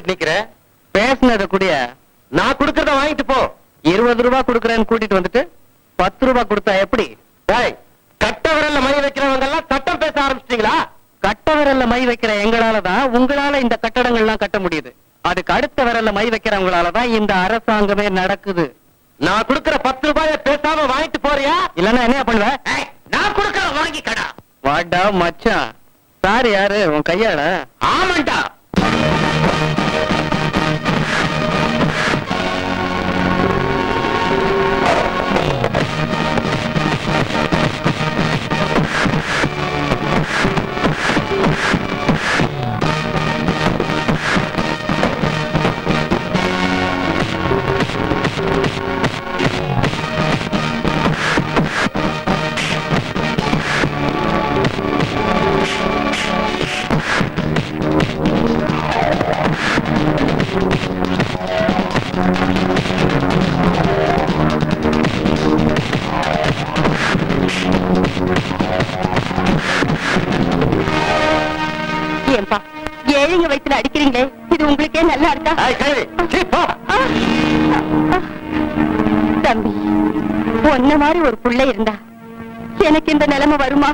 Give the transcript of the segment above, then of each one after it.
பண்ணிட்டு நிக்கிற? பேசினத கூடிய நான் குடுக்கறத வாங்கிட்டு போ. 20 ரூபாய் கொடுக்கறேன்னு கூட்டிட்டு வந்துட்டு 10 ரூபாய் கொடுத்தா எப்படி? கட்ட விரல்ல மை வைக்கிறவங்க எல்லாம் சட்டம் பேச ஆரம்பிச்சிட்டீங்களா? கட்ட விரல்ல மை வைக்கிற எங்களாலதான் உங்களால இந்த கட்டடங்கள்லாம் கட்ட முடியுது. அதுக்கு அடுத்த விரல்ல மை வைக்கிறவங்களாலதான் இந்த அரசாங்கமே நடக்குது. நான் கொடுக்கற 10 ரூபாய பேசாம வாங்கிட்டு போறியா? இல்லன்னா என்ன பண்ணுவேன்? நான் கொடுக்கற வாங்கி கடா. வாடா மச்சான். சார் யாரு? உன் கையாள? ஆமாண்டா. ஏன்பா ஏழைங்க வயித்துல அடிக்கிறீங்களே, இது உங்களுக்கே நல்லா இருக்கா? தம்பி, உன்ன மாதிரி ஒரு புள்ளை இருந்தா எனக்கு இந்த நிலைமை வருமா?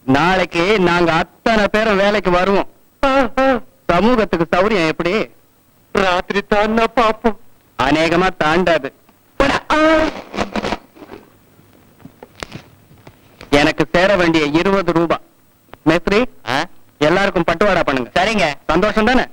நாளைக்கு நாங்க அத்தனை பேரும் வேலைக்கு வருவோம். சமூகத்துக்கு சௌரியம் எப்படி? ராத்திரி தாண்டா பாப்போம். அநேகமா தாண்டாது. எனக்கு சேர வேண்டிய 20 ரூபாய். மேஸ்திரி, எல்லாருக்கும் பட்டுவாடா பண்ணுங்க. சரிங்க. சந்தோஷம் தானே?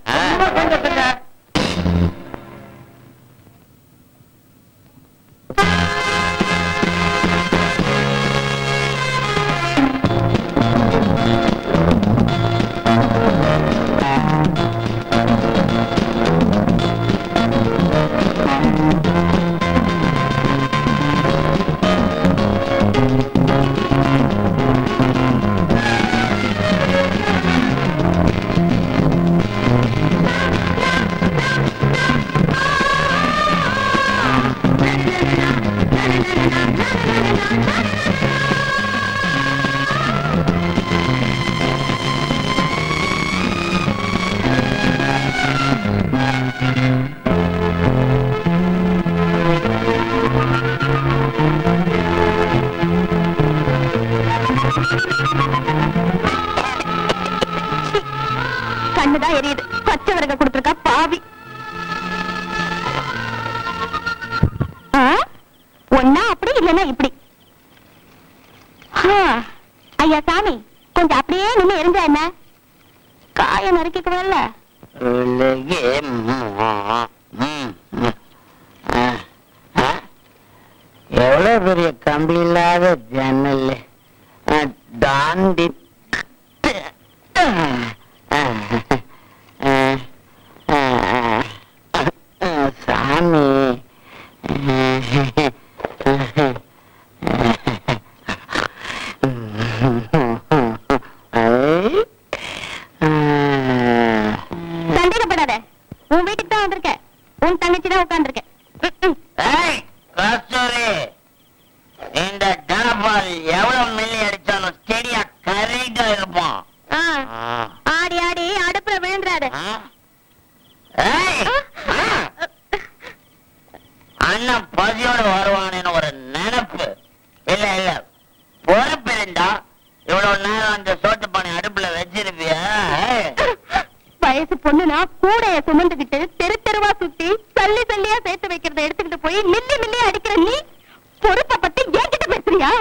கண்ணுதான் எரியுது. பச்சை விறக கொடுத்துருக்கா பாவி. ஒன்னா அப்படி இல்லன்னா இப்படி. ஐயா சாமி, கொஞ்சம் அப்படியே நின்று எரிஞ்சா என்ன? காயம் நறுக்கிக்கல. எவ்வளவு பெரிய கம்பி இல்லாத ஜன்னல் தாண்டி சாமி. சந்தேகப்படாத, உன் வீட்டுக்கு தான் வந்திருக்க. உன் தங்கச்சி தான் உட்கார்ந்துருக்க. வருவானேன்னு ஒரு நினைப்பு. இல்ல இல்ல, பொறுப்பு இருந்தா இவ்வளவு நேரம் அந்த சோத்து பானை அடுப்புல வச்சிருப்பியா? வயசு பொண்ணுனா கூடைய சுமந்துகிட்டு தெரு தெருவா சுத்தி சல்லி சல்லியா சேர்த்து வைக்கிறத எடுத்துக்கிட்டு போய் மில்லி மில்லியா அடிக்கிற நீ பொறுப்பை பத்தி என்கிட்ட பேசுறியா?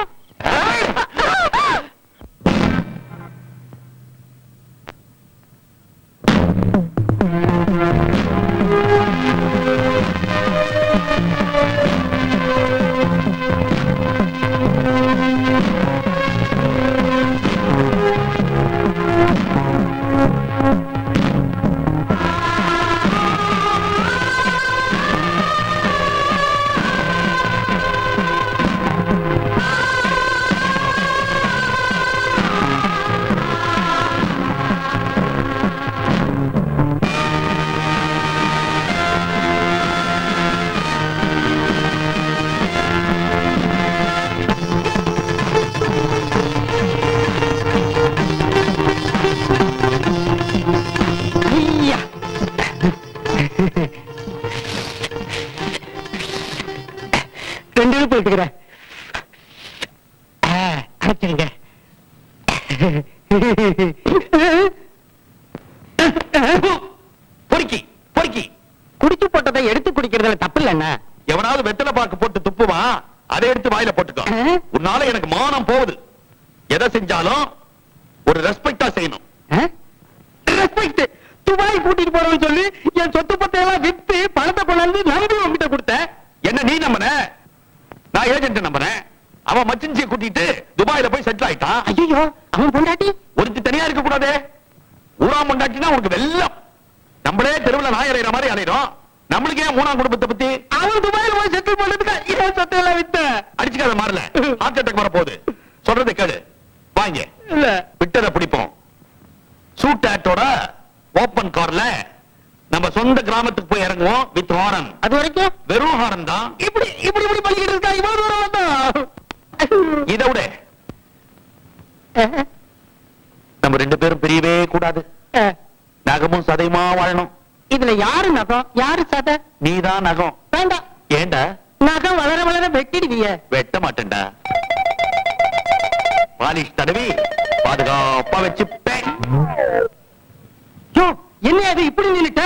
ரெண்டு போயிட்டுக்கிறேன். அரைச்சிருங்க. பொறுக்கி பொறுக்கி குடிச்சு போட்டதை எடுத்து குடிக்கிறதுல தப்பு இல்ல. எவனாவது வெத்தலை பாக்கு போட்டு துப்புவா, அதை எடுத்து வாயில போட்டுக்கோ. உன்னால எனக்கு மானம் போகுது. எதை செஞ்சாலும் ஒரு ரெஸ்பெக்டா செய்யணும். ரெஸ்பெக்ட். துபாய் கூட்டிட்டு போறோம்னு சொல்லி என் சொத்து பத்தை எல்லாம் வித்து பணத்தை கொண்டாந்து நம்பி உங்ககிட்ட கொடுத்த. என்ன நீ நம்பன? நான் ஏஜென்ட் நம்புறேன். அவன் மச்சின்சியை கூட்டிட்டு துபாயில போய் செட்டில் ஆயிட்டான். ஐயோ, அவன் பொண்டாட்டி ஒருத்தி தனியா இருக்க கூடாதே. ஊராம் பொண்டாட்டினா உனக்கு வெள்ளம். நம்மளே தெருவுல நாய் அறையிற மாதிரி அறையிறோம். நம்மளுக்கே மூணாம் குடும்பத்தை பத்தி. அவன் துபாயில போய் செட்டில் பண்ணதுக்கு இவன் சொத்தை எல்லாம் வித்த. அடிச்சுக்காத மாறல. ஹார்ட் அட்டாக் வர போகுது. சொல்றதை கேளு. வாங்க, இல்ல விட்டதை பிடிப்போம். சூட் ஆட்டோட ஓபன் கார்ல நம்ம சொந்த கிராமத்துக்கு போய் இறங்குவோம். With horn. அது வரைக்கும் வெறும் ஹாரன் தான். இப்படி இப்படி இப்படி பண்ணிக்கிட்டு இருக்கா. இவ்வளவு தூரம் வந்தா இதை விட நம்ம ரெண்டு பேரும் பிரியவே கூடாது. நகமும் சதையுமா வாழணும். இதுல யாரு நகம் யாரு சதை? நீதான் நகம். வேண்டாம். ஏண்டா? நகம் வளர வளர வெட்டிடுவிய. வெட்ட மாட்டேன்டா. பாலிஷ் தடவி பாதுகாப்பா வச்சுப்பேன். என்ன அது இப்படி நின்னுட்ட?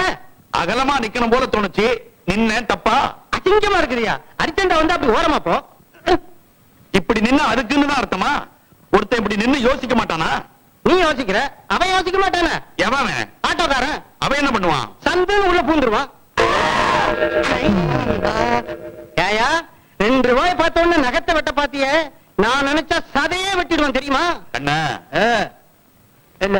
அகலமா நிக்கணும் போல தோணுச்சு. நின்ன தப்பா? அசிங்கமா இருக்குறியா? அர்ஜென்டா வந்து அப்படி ஓரமா போ. இப்படி நின்னு அதுக்குன்னு தான் அர்த்தமா? ஒருத்தன் இப்படி நின்னு யோசிக்க மாட்டானா? நீ யோசிக்கிற, அவன் யோசிக்க மாட்டானே. எவன்? ஆட்டோக்காரன். அவன் என்ன பண்ணுவான்? சந்துன்னு உள்ள பூந்துருவான். ஏயா, 2 ரூபாய் பார்த்த உடனே நகத்தை வெட்ட பாத்தியே. நான் நினைச்சா சதையே வெட்டிடுவான் தெரியுமா? அண்ணா, என்ன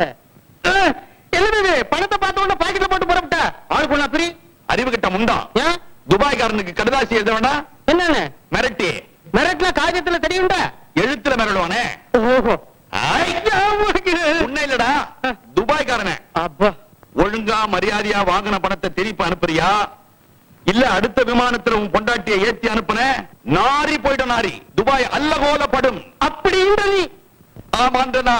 என்னது பணத்தை பார்த்த உடனே பாக்கெட்ல போட்டு புறப்பட்ட ஆளுக்கு ஒண்ணா பிரி. அறிவு கிட்ட முண்டா. ஏன் துபாய்காரனுக்கு கடுதாசி எழுத வேண்டாம். என்னன்னு மிரட்டி மிரட்டினா காகிதத்துல தெரியும்டா. எழுத்துல மிரடுவானே. ஓஹோ, உன்ன இல்லடா, துபாய்காரன. அப்பா, ஒழுங்கா மரியாதையா வாங்கின பணத்தை திருப்பி அனுப்புறியா, இல்ல அடுத்த விமானத்துல உன் பொண்டாட்டியை ஏத்தி அனுப்புன? நாரி போயிட்ட நாரி. துபாய் அல்லகோலப்படும். அப்படின்ற நீ. ஆமாண்டனா.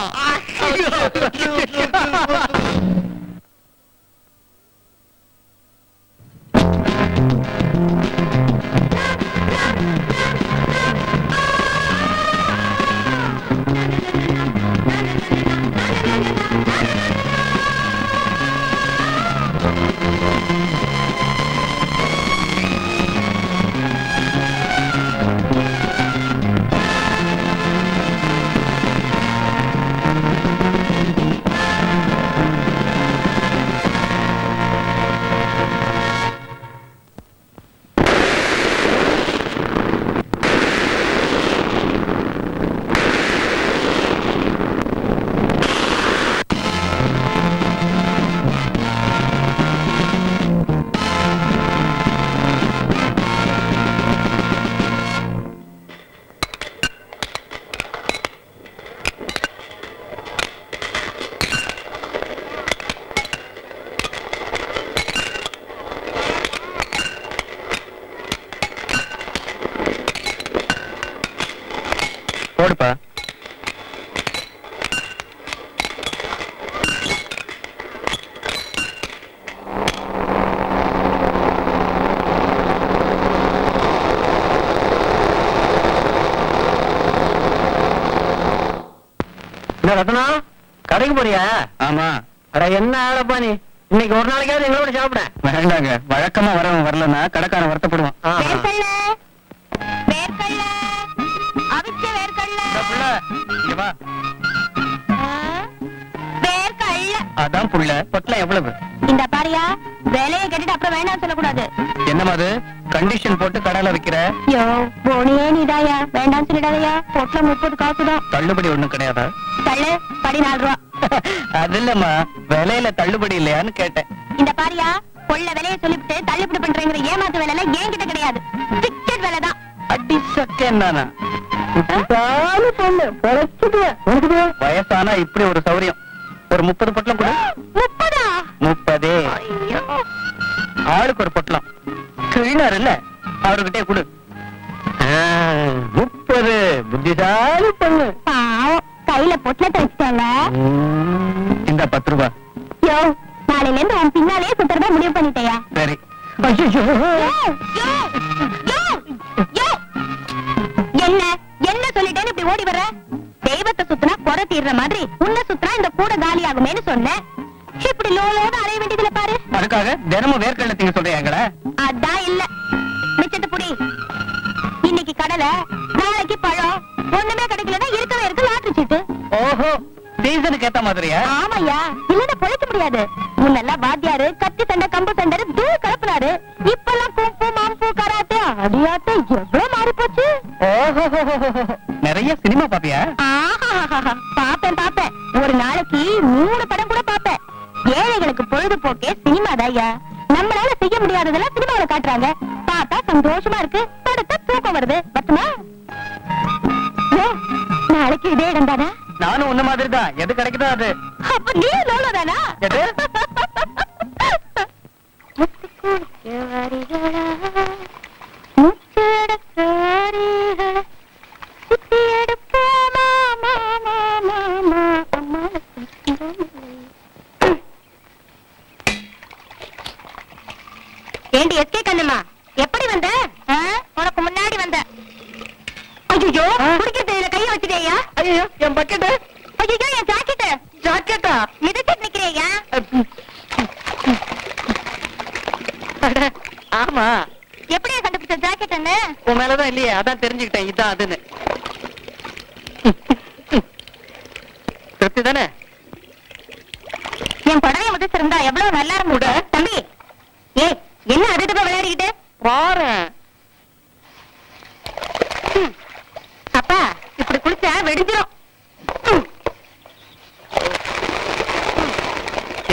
போடுப்பா. ரத்னா கடைக்கு போறியா? ஆமா. அட என்ன ஆளப்பா நீ, இன்னைக்கு ஒரு நாளைக்காவது எங்களோட சாப்பிட. வேண்டாங்க, வழக்கமா வரவன் வரலன்னா கடைக்காரன் வருத்தப்படுவான். வேர்க்கடல வேர்க்கடல அவிச்ச வேர்க்கடல இங்க வா. வேர்க்கடல. அதான் புள்ள. பொட்டலம் எவ்வளவு? இந்த பாரியா, வேலையை கட்டிட்டு அப்புறம் வேண்டாம் சொல்லக்கூடாது. என்னமா அது கண்டிஷன் போட்டு கடையில வைக்கிற? யோ போனியே நீதாயா, வேண்டாம் சொல்லிடாதயா. பொட்டலம் 30 காசு தான். தள்ளுபடி ஒண்ணும் கிடையாதா? தள்ளு, படி 4 ரூபா. அது இல்லம்மா, விலையில தள்ளுபடி இல்லையான்னு கேட்டேன். இந்த பாரியா, கொள்ள விலையை சொல்லிவிட்டு தள்ளுபடி பண்றேங்கிற ஏமாத்து வேலை எல்லாம் என்கிட்ட கிடையாது. டிக்கெட் விலை தான். அடி சக்கேன்னானா? வயசானா இப்படி ஒரு சௌரியம். ஒரு 30 பொட்டலம் கூட. 30? 30. ஆளுக்கு ஒரு பொட்டலம். கிளீனர் இல்ல, அவர்கிட்டே கொடு. 30. புத்திசாலி பொண்ணு. பாவம், கையில பொட்டலத்தை வச்சுட்டாங்க. இந்த 10 ரூபாய். யோ, நாளையில இருந்து உன் பின்னாலே சுத்துறதா முடிவு பண்ணிட்டயா? சரி. யோ, யோ, யோ, யோ. என்ன என்ன சொல்லிட்டேன்னு இப்படி ஓடி வர்ற? தெய்வத்தை சுத்தினா குறை தீர்ற மாதிரி உன்னை சுத்தினா இந்த கூட காலி ஆகுமேன்னு சொன்னேன். இப்படி லோலோட அலைய வேண்டியதுல பாரு. அதுக்காக தினமும் வேர்க்கடலை திங்க சொல்றீங்களா? அதான் இல்ல, மிச்சத்தை புடி. இன்னைக்கு கடலை, நாளைக்கு பழம். ஒண்ணுமே கிடைக்கலன்னா இருக்கவே இருக்கு லாட்டரி சீட்டு. ஓஹோ, சீசனுக்கு ஏத்த மாதிரியா? ஆமாய்யா, இல்லன்னா பொழைக்க முடியாது. முன்னெல்லாம் வாத்தியாரு கத்தி சண்டை கம்பு சண்டை தூள் கலப்புனாரு. இப்பெல்லாம் கும்பு மாம்பு கராத்தே அடியாத்தே எவ்வளவு மாறி போச்சு. ஓஹோ, நிறைய சினிமா பாப்பியா? பாப்பேன் பாப்பேன், ஒரு நாளைக்கு 3 படம் கூட பாப்பேன். ஏழைகளுக்கு பொழுதுபோக்கே சினிமா தாய்யா. நம்மளால செய்ய முடியாததெல்லாம் சினிமாவில காட்டுறாங்க. பார்த்தா சந்தோஷமா இருக்கு, படுத்தா தூக்கம் வருது. பத்துமா? நாளைக்கு இதே இடம் தானே? நானும் உன்ன மாதிரி தான். எது கிடைக்குதோ அது. அப்ப நீ லோலோ தானா? எது? ஏண்டி எஸ்கே கண்ணுமா, எப்படி வந்த? உனக்கு முன்னாடி வந்த. ஐயோ, குடிக்கிறதுல கைய வச்சுட்டேயா? ஐயோ, என் பக்கெட்டு. ஐயோ, என் ஜாக்கெட். ஜாக்கெட்டா? மிதிச்சிட்டு நிக்கிறியா? ஆமா. எப்படியா கண்டுபிடிச்ச ஜாக்கெட்னு? உன் மேலதான் இல்லையே, அதான் தெரிஞ்சுக்கிட்டேன் இதான் அதுன்னு. திருப்தி தானே? என் புடவைய முதிச்சிருந்தா எவ்வளவு நல்லா இருந்துட. தம்பி, ஏய், என்ன அதுக்கு விளையாடிக்கிட்டு பாரேன். அப்பா, இப்படி குளிச்சா வெடிஞ்சிரும்.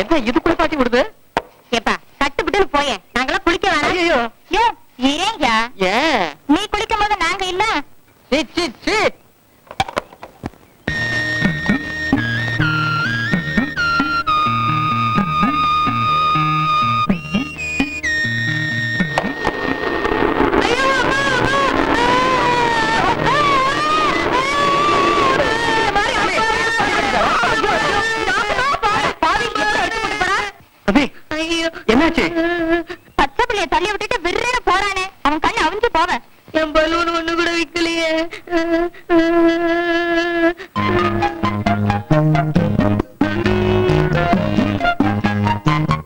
என்ன இதுக்குள்ள பாட்டி விடுது? ஏப்பா, கட்டுப்பிட்டு போயேன், நாங்களாம் குளிக்க வேணாம். ஐயோ, யோ, ஏன்யா ஏன் நீ குளிக்கும் போது நாங்க இல்ல? சீ, சீ, சீ. என்னாச்சு? பச்சை பிள்ளைய தள்ளி விட்டுட்டு விருன்னு போறானே, அவன் கண்ணு அவிஞ்சு போவ. என் பலூன் ஒண்ணு கூட விக்கலையே.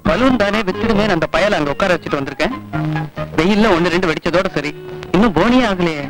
பலூன் தானே வித்துடுமே, அந்த பயல அங்க உட்கார வச்சுட்டு வந்திருக்கேன். வெயில்ல 1 2 வெடிச்சதோட சரி, இன்னும் போனியே ஆகலையே.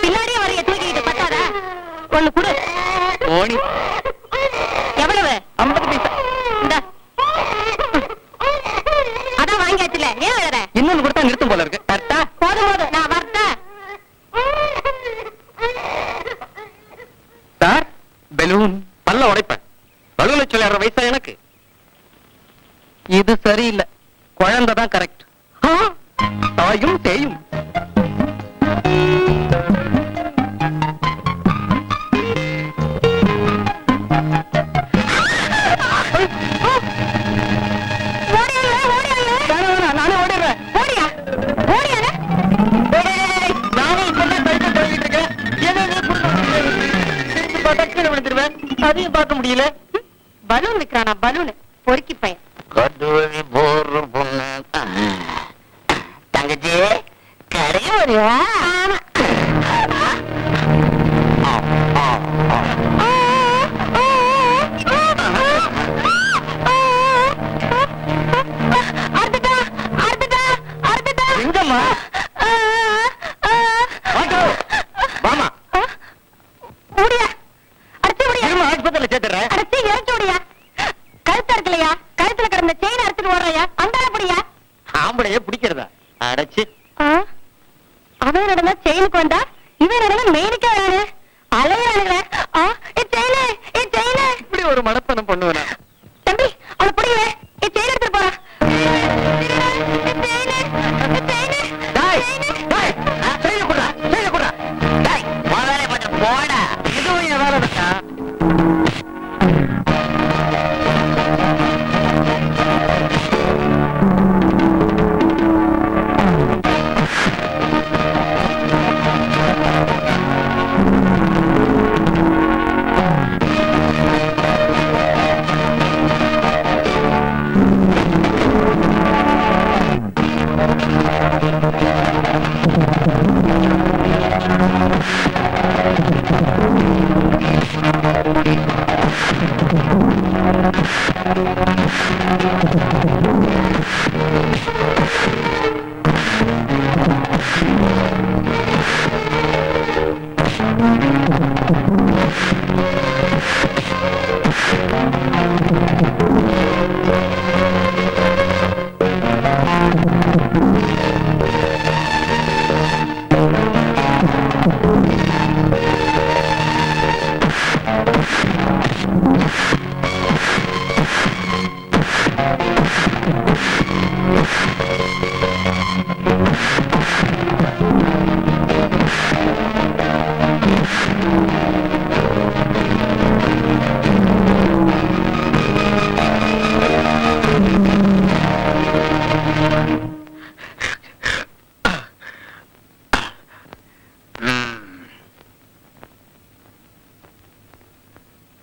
பின்னாடியே வரைய தூக்கிட்டு பத்தாதா? ஒண்ணு குடு. போனி எவ்வளவு? 50 பைசா. இந்தா. அதான் வாங்கியாச்சுல, ஏன் எழுற? இன்னொன்னு கொடுத்தா நிறுத்தும் போல இருக்கு. கரெக்டா? போதும் போதும், நான் வரட்டேன். சார், பலூன் பல்ல உடைப்பேன். பலூன் வச்சு விளையாடுற வயசா எனக்கு? இது சரியில்லை. குழந்தை தான் கரெக்ட். தாயும் தேயும். கீழே விழுந்துருவேன். அதையும் பார்க்க முடியல. பலூன் விக்கிறானா பலூன் பொறுக்கி பையன். கட்டுவழி போற பொண்ணு. தங்கச்சி கரைய வரியா? எங்கம்மா? ஆட்டோ, வாமா. திரும்ப ஆஸ்பத்திரியில சேர்த்துறேன். ஆம்பளைய பிடிக்கிறதா? அடைச்சு அவன் நடந்தா செயினுக்கு வந்தா இவன் நடந்தா மெயினுக்கே வரானு அலையானுங்களே. இப்படி ஒரு மடப்பணம் பண்ணுவேனா? தம்பி அவனை பிடிக்கல. செயின் எடுத்துட்டு போறான். டேய், டேய், செய்ய கூடா, செய்ய கூடா. டேய், முதல்ல கொஞ்சம் போடா. இதுவும் என் வேலை தான்.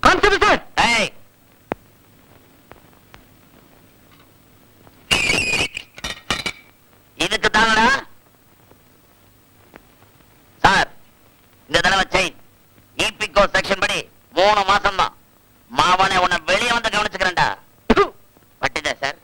கான்ஸ்டபிள் சார், ஏய், இதுக்கு தானடா சார். இந்த தடவை செயின் இபிகோ செக்ஷன் படி 3 மாசம் தான். மாவனே உன்னை வெளியே வந்து கவனிச்சுக்கிறேன்டா. பட்டுதா சார்?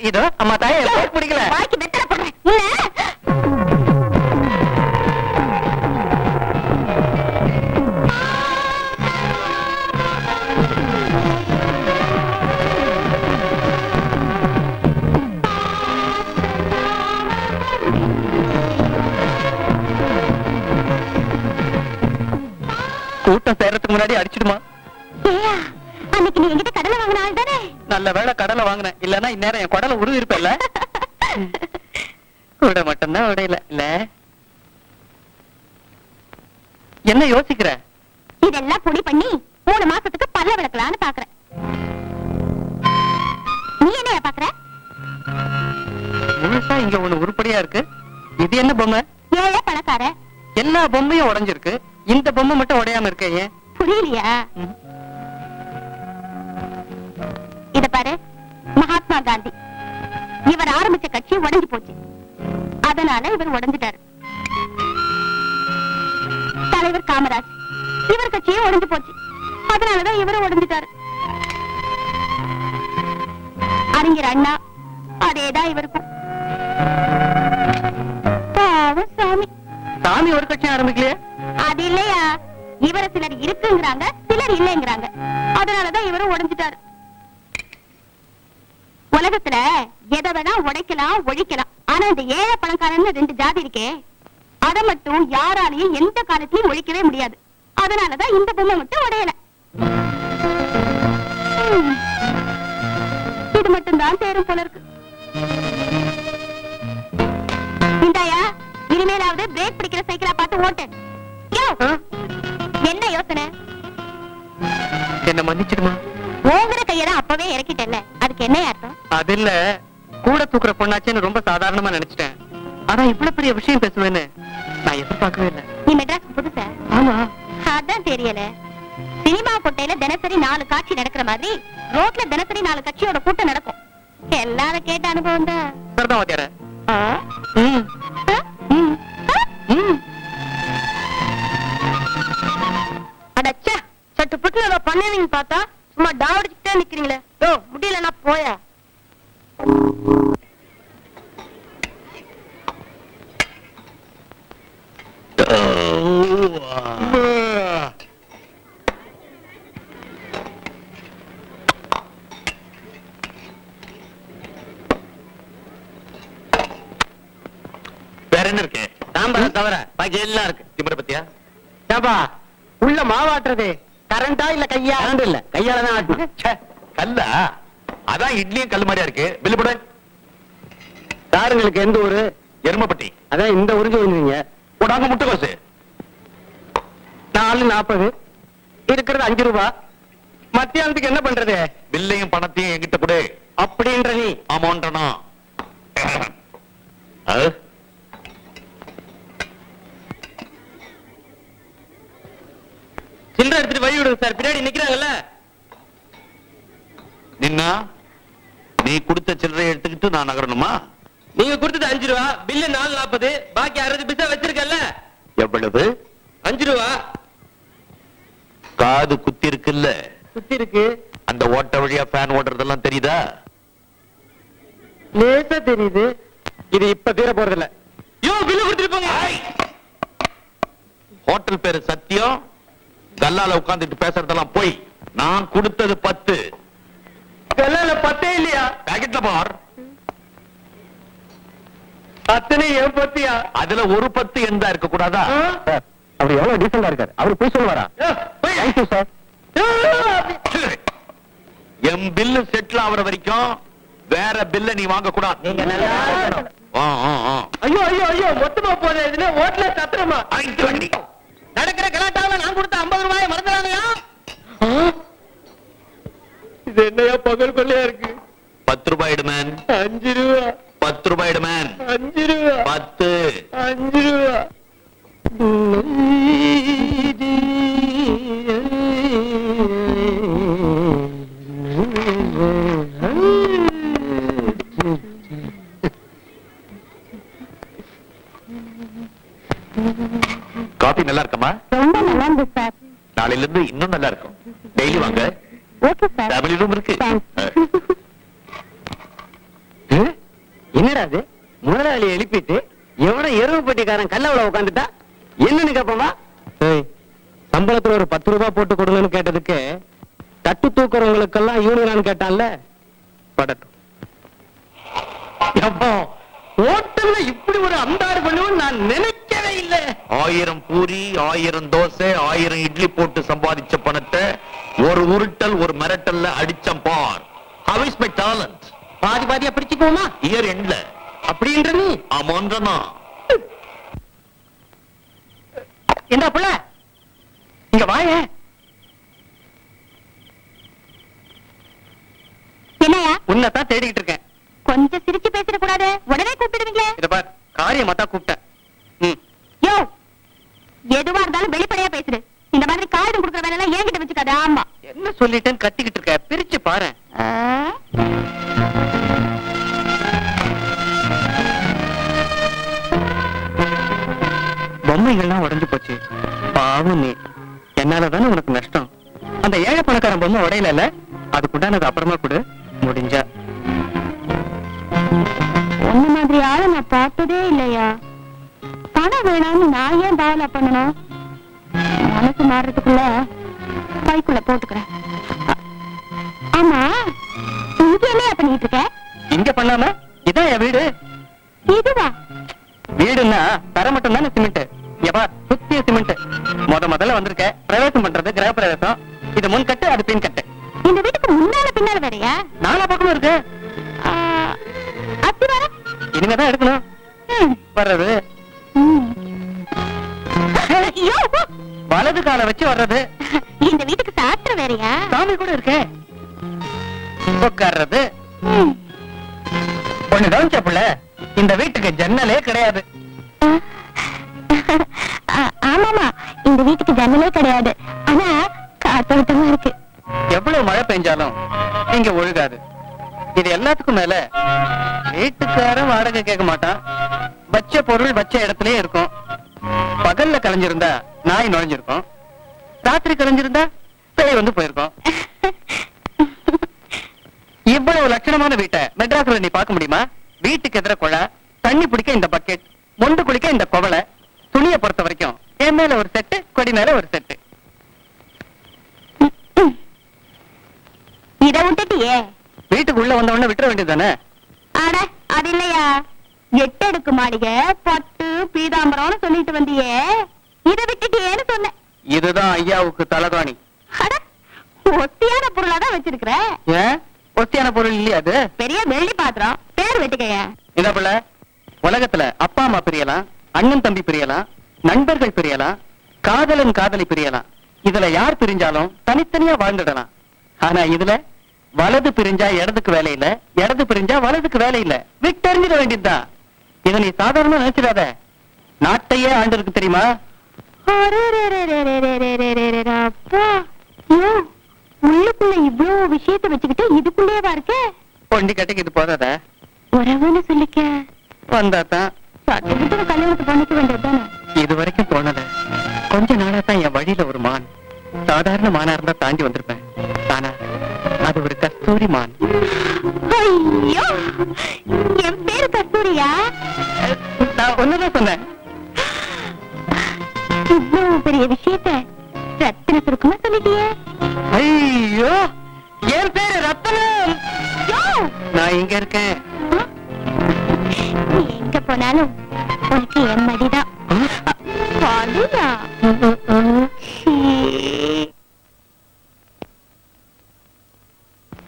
இதோ அம்மா தாயே பேக் பிடிக்கல. வாய்க்கு வெத்தலை போடுறேன். இல்ல கூட்டம் சேர்றதுக்கு முன்னாடி அடிச்சிடுமா? ஏயா, அன்னைக்கு நீ என்கிட்ட கடலை வாங்கின ஆள் தானே? நல்ல வேளை கடலை வாங்கினேன். இல்லன்னா இந்நேரம் என் குடலை உருவி இருப்பல்ல. கூட மட்டும்தான் உடையல இல்ல. என்ன யோசிக்கிற? இதெல்லாம் பொடி பண்ணி 3 மாசத்துக்கு பல்ல விளக்கலான்னு பாக்குறேன். நீ என்னையா பாக்குற? முழுசா இங்க ஒண்ணு உருப்படியா இருக்கு. இது என்ன பொம்மை? ஏழை பணக்கார. எல்லா பொம்மையும் உடைஞ்சிருக்கு. இந்த பொம்மை மட்டும் உடையாம இருக்க ஏன்? புரியலையா? இத பாரு, மகாத்மா காந்தி இவர் ஆரம்பிச்ச கட்சி உடைஞ்சு போச்சு. அதனால இவர் உடைஞ்சிட்டாரு. தலைவர் காமராஜ் இவர் கட்சியே உடைஞ்சு போச்சு. அதனாலதான் இவரும் உடைஞ்சிட்டாரு. அறிஞர் அண்ணா அதேதான் இவருக்கும். பாவம் சாமி. சாமி ஒரு கட்சி ஆரம்பிக்கலையே? அது இல்லையா, இவர சிலர் இருக்குங்கிறாங்க, சிலர் இல்லைங்கிறாங்க. அதனாலதான் இவரும் உடைஞ்சிட்டாரு. உலகத்துல எதை வேணா உடைக்கலாம், ஒழிக்கலாம். ஆனா இந்த ஏழை பணக்காரன்னு 2 ஜாதி இருக்கே, அதை மட்டும் யாராலையும் எந்த காலத்திலயும் ஒழிக்கவே முடியாது. அதனாலதான் இந்த பொம்மை மட்டும் உடையல. இது மட்டும் தான் தேரும் போல இருக்கு. இந்தாயா, இனிமேலாவது பிரேக் பிடிக்கிற சைக்கிளா பார்த்து ஓட்டு. யோ, என்ன யோசனை? என்ன மன்னிச்சிடுமா? ஓங்குற கையதான் அப்பவே இறக்கிட்டல, அதுக்கு என்ன அர்த்தம்? அது இல்ல, கூட தூக்குற பொண்ணாச்சேன்னு ரொம்ப சாதாரணமா நினைச்சிட்டேன். ஆனா இவ்வளவு பெரிய விஷயம் பேசுவேன்னு நான் எதிர்பார்க்கவே இல்லை. நீ மெட்ராஸ் புதுசா? ஆமா. அதான் தெரியல. சினிமா கொட்டையில தினசரி 4 காட்சி நடக்கிற மாதிரி ரோட்ல தினசரி 4 கட்சியோட கூட்டம் நடக்கும். எல்லாரும் கேட்ட அனுபவம் தான். சரிதான் வாத்தியார. அடச்சா, சட்டு புட்டு ஏதோ பண்ணுவீங்க பார்த்தா சும்மா டாவடிச்சுட்டே நிக்கிறீங்களே. யோ, முடியலன்னா போயா. வேற என்ன இருக்கு? சாம்பார் தவிர பாக்கி எல்லாம் இருக்கு. திமிர பத்தியா? ஏப்பா, உள்ள மாவாட்டுறது கரண்டா இல்ல கையா? கரண்ட் இல்ல, கையால தான் ஆட்டணும். கல்லா? அதான் இட்லியும் கல்லு மாதிரியா இருக்கு. பில்லு போடு. சாருங்களுக்கு எந்த ஊரு? எருமப்பட்டி. அதான் இந்த உறிஞ்சு விழுந்தீங்க. போடாங்க முட்டைக்கோசு. 4.40 இருக்கிறது 5 ரூபாய். மத்தியானத்துக்கு என்ன பண்றது? பில்லையும் பணத்தையும் என்கிட்ட கொடு. அப்படின்ற நீ அமௌண்டனா? சில்லறை எடுத்துட்டு வழி விடுங்க சார், பின்னாடி நிக்கிறாங்கல்ல. நின்னா நீ கொடுத்த சில்லறை எடுத்துக்கிட்டு நான் நகரணுமா? நீங்க கொடுத்தது 5 ரூபா, பில்லு 4.40, பாக்கி 60 பைசா வச்சிருக்கல. எவ்வளவு? 5 ரூபா. காது குத்தி இருக்குல்ல, சுத்தி இருக்கு. அந்த ஓட்ட வழியா ஃபேன் ஓடுறதெல்லாம் தெரியுதா? லேசா தெரியுது. இது இப்ப தீர போறது இல்ல. யோ, பில்லு கொடுத்துட்டு போங்க. ஹோட்டல் பேரு சத்தியம். கல்லால உட்கார்ந்துட்டு பேசுறதெல்லாம் போய். நான் கொடுத்தது 10. கல்லால 10 இல்லையா? பாக்கெட்ல பார். அத்தனை ஏன் பத்தியா? அதுல ஒரு 10 எந்தா இருக்க கூடாதா? அவர் எவ்வளவு டீசெண்டா இருக்காரு. அவர் போய் சொல்லுவாரா? Thank you sir. என் பில்லு செட்டில் ஆகுற வரைக்கும் வேற பில்ல நீ வாங்க கூடாது. நீங்க நல்லா இருக்கணும். ஐயோ ஐயோ ஐயோ, மொத்தமா போதே. இதுல ஓட்டல சத்திரமா வண்டி நடக்கிற கலாட்டாவில நான் கொடுத்த 50 ரூபாயை மறந்துடாதயா. இது என்னையா பகல் கொள்ளையா இருக்கு? 10 ரூபாய் மேன். 5 ரூபா. 10 ரூபாய் மேன். 5 ரூபா. 10. 5 ரூபா. காபி நல்லா இருக்கமா? ரொம்ப நல்லா இருந்து சார். நாளையில இருந்து இன்னும் நல்லா இருக்கும். டெய்லி வாங்க. Okay sir. ஃபேமிலி ரூம் இருக்கு. என்னடா அது? முதலாளி எழுப்பிட்டு எவனோ எருவுப்பட்டிக்காரன் கல்லவள உட்காந்துட்டா என்னன்னு கேப்பமா? சம்பளத்துல ஒரு 10 ரூபாய் போட்டு கொடுங்கன்னு கேட்டதுக்கு தட்டு தூக்குறவங்களுக்கெல்லாம் யூனியன் கேட்டான்ல. படட்டும். ஹோட்டல்ல இப்படி ஒரு அந்தாறு பண்ணுவோம் நான் நினைக்கவே இல்லை. 1000 பூரி, 1000 தோசை, 1000 இட்லி போட்டு சம்பாதிச்ச பணத்தை ஒரு உருட்டல் ஒரு மிரட்டல்ல அடிச்சம் பார். How is my talent? பாதி பாதியா பிடிச்சுக்குவோமா? இயர் எண்ட்ல அப்படின்ற நீ அமௌண்டனா? என்ன புள்ள, இங்க வாயே. என்னையா? உன்னைத்தான் தேடிக்கிட்டு இருக்கேன். கொஞ்சம் சிரிச்சு பேசிட கூடாது, உடனே கூப்பிடுவீங்களே. இத பார், காரியமா தான் கூப்பிட்டேன். யோ, எதுவா இருந்தாலும் வெளிப்படையா பேசுடு. இந்த மாதிரி காரணம் கொடுக்குற வேலை எல்லாம் என்கிட்ட வச்சுக்காது. ஆமா. என்ன சொல்லிட்டேன்னு கத்திக்கிட்டு இருக்க, பிரிச்சு பாரு. பொம்மைகள்லாம் உடைஞ்சு போச்சு. பாவம் நீ. என்னாலதானே உனக்கு நஷ்டம். அந்த ஏழை பணக்காரன் பொம்மை உடையல, அதுக்குண்டானது அப்புறமா கொடு முடிஞ்சா. உன்ன மாதிரி ஆளை நான் பார்த்ததே இல்லையா. பணம் வேணாம்னு நான் ஏன் பாவலா பண்ணணும்? மனசு மாறுறதுக்குள்ள பைக்குள்ள போட்டுக்கிறேன். ஆமா, இங்க என்ன பண்ணிட்டு இருக்க? இங்க பண்ணாம இதான் என் வீடு. இதுவா? வீடுன்னா தர மட்டும் தானே சிமெண்ட். எப்பா சுத்திய சிமெண்ட். முதல்ல வந்திருக்க பிரவேசம் பண்றது கிரக பிரவேசம். இது முன் கட்டு, அது பின் கட்டு. இந்த வீட்டுக்கு முன்னால பின்னால வேறையா? 4 பக்கமும் இருக்கு. அத்தி வர இனிமேதான் எடுக்கணும். வர்றது ஐயோ, வலது காலை வச்சு வர்றது. இந்த வீட்டுக்கு சாத்திரம் வேறயா? சாமி கூட இருக்கே. உட்கார்றது. ம். ஒண்ணு கவனிச்ச புள்ள, இந்த வீட்டுக்கு ஜன்னலே கிடையாது. ஆமாமா, இந்த வீட்டுக்கு ஜன்னலே கிடையாது. ஆனா காத்தோட்டமா இருக்கு. எவ்வளவு மழை பெஞ்சாலும் இங்க ஒழுகாது. இது எல்லாத்துக்கும் மேல வீட்டுக்காரன் வாடகை கேட்க மாட்டான். வச்ச பொருள் வச்ச இடத்துலயே இருக்கும். பகல்ல கலைஞ்சிருந்தா நாய் நுழைஞ்சிருக்கும். ராத்திரி கலைஞ்சிருந்தா பேய் வந்து போயிருக்கும். இவ்வளவு லட்சணமான வீட்டை மெட்ராஸ்ல நீ பார்க்க முடியுமா? வீட்டுக்கு எதிர குழா, தண்ணி பிடிக்க இந்த பக்கெட், மொண்டு குளிக்க இந்த குவளை. துணியை பொறுத்த வரைக்கும் என் மேல ஒரு செட்டு, கொடி மேல ஒரு செட்டு. இத விட்டுட்டியே. வீட்டுக்கு உள்ள வந்த உடனே விட்டுற வேண்டியதுதானே? அட, அது இல்லையா, 8 அடுக்கு மாளிகை, பட்டு பீதாம்பரம்னு சொல்லிட்டு வந்தியே, இத விட்டுட்டியேன்னு சொன்னேன். இதுதான் ஐயாவுக்கு தலகாணி. அட, ஒத்தியான பொருளாதான் வச்சிருக்கிற. ஏன் ஒத்தியான பொருள் இல்லையா அது? பெரிய வெள்ளி பாத்திரம், பேர் வெட்டுக்கைய. இந்த பிள்ள, உலகத்துல அப்பா அம்மா பிரியலாம், அண்ணன் தம்பி பிரியலாம், நண்பர்கள் பிரியலாம், காதலன் காதலி பிரியலாம். இதுல யார் பிரிஞ்சாலும் தனித்தனியா வாழ்ந்துடலாம். ஆனா இதுல வலது பிரிஞ்சா இடதுக்கு வேலை இல்ல, இடது பிரிஞ்சா வலதுக்கு வேலை இல்ல. விட்டறிஞ்சிட வேண்டியதுதான். இத நீ சாதாரணமா நினைச்சிடாத. நாட்டையே ஆண்டு இருக்கு தெரியுமா? அப்பா, ஐயோ, உள்ளுக்குள்ள இவ்வளவு விஷயத்தை வச்சுக்கிட்டு இதுக்குள்ளேவா இருக்க? பொண்டி கட்டிக்கு இது போதாத? உறவுன்னு சொல்லிக்க. வந்தாதான் சட்டத்துக்கு கல்யாணத்தை பண்ணிக்க வேண்டியதுதானே? இது வரைக்கும் தோணல. கொஞ்ச நாளா தான் என் வழியில ஒரு மான். சாதாரண மானா இருந்தா தாண்டி வந்திருப்பேன். ஆனா அது ஒரு கஸ்தூரி மான். ஐயோ, என் பேரு கஸ்தூரியா? நான் ஒண்ணுதான் சொன்னேன். இவ்வளவு பெரிய விஷயத்த ரத்தின சுருக்கமா சொல்லிட்டியே. ஐயோ, என் பேரு ரத்தனம். யோ, நான் இங்க இருக்கேன். நீ எங்க போனாலும் உனக்கு என் மடிதான். பாலுயா? சீ.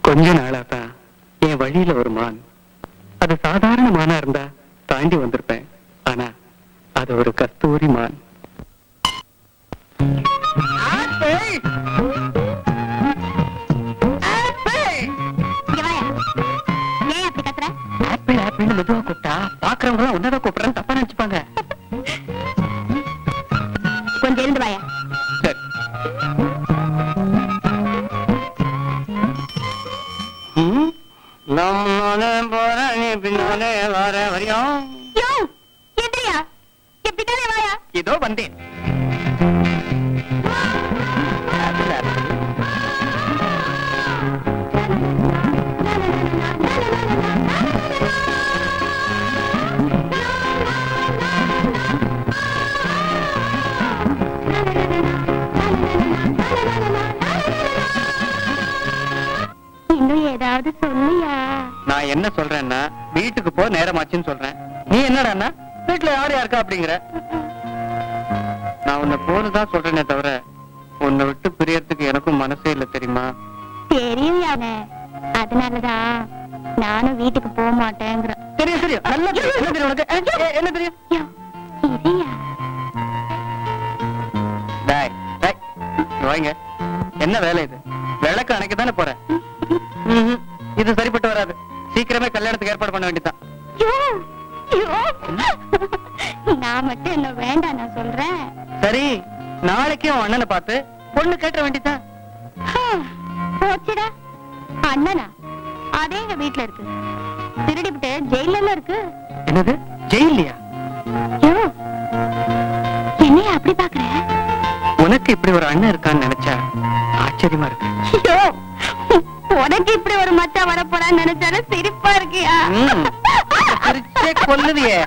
கொஞ்ச நாளா தான் என் வழியில ஒரு மான். அது சாதாரண மானா இருந்தா தாண்டி வந்திருப்பேன். ஆனா அது ஒரு கஸ்தூரி மான். இங்க வாயா. ஏன் அப்படி கத்துற? ஆப்பிள் ஆப்பிள்னு மெதுவா கூப்பிட்டா பாக்குறவங்க உன்னதான் கூப்பிடுறேன்னு தப்பா நினைச்சுப்பாங்க. கொஞ்சம் எழுந்து வாயா. சரி. நானே போறேன், நீ பின்னாலே வர வரையும். யோ, எந்திரியா. எப்படித்தானே வாயா. இதோ வந்தேன். இன்னும் ஏதாவது சொல்லியா? நான் என்ன சொல்றேன்னா, வீட்டுக்கு போ, நேரமாச்சுன்னு சொல்றேன். நீ என்னடான்னா வீட்டுல யாரு யாருக்கா அப்படிங்கிற. நான் உன்னை போனுதான் சொல்றேனே தவிர உன்னை விட்டு பிரியறதுக்கு எனக்கும் மனசே இல்ல தெரியுமா? தெரியும் யானே, அதனாலதான் நானும் வீட்டுக்கு போக மாட்டேங்கிறேன். தெரியும் தெரியும், நல்லா தெரியும். என்ன தெரியும் உனக்கு? என்ன தெரியும்? யோ, இதையா? டேய், டேய், இங்க வாங்க. என்ன வேலை இது? விளக்கு அணைக்கத்தானே போறேன். இது சரிப்பட்டு வராது. சீக்கிரமே கல்யாணத்துக்கு ஏற்பாடு பண்ண வேண்டியதான். யோ, யோ. நான் மட்டும் என்ன வேண்டாம் நான் சொல்றேன். சரி, நாளைக்கே உன் அண்ணனை பார்த்து பொண்ணு கேட்ட வேண்டியதான். போச்சுடா. அண்ணனா? அதே எங்க வீட்டுல இருக்கு. திருடிவிட்டு ஜெயில இருக்கு. என்னது, ஜெயிலியா? யோ, என்னைய அப்படி பாக்குற? உனக்கு இப்படி ஒரு அண்ணன் இருக்கான்னு நினைச்சா ஆச்சரியமா இருக்கு. யோ, உனக்கு இப்படி ஒரு மச்சான் வரப்போறான்னு நினைச்சாலும் சிரிப்பா இருக்கியா? சிரிச்சே கொல்லுவியே.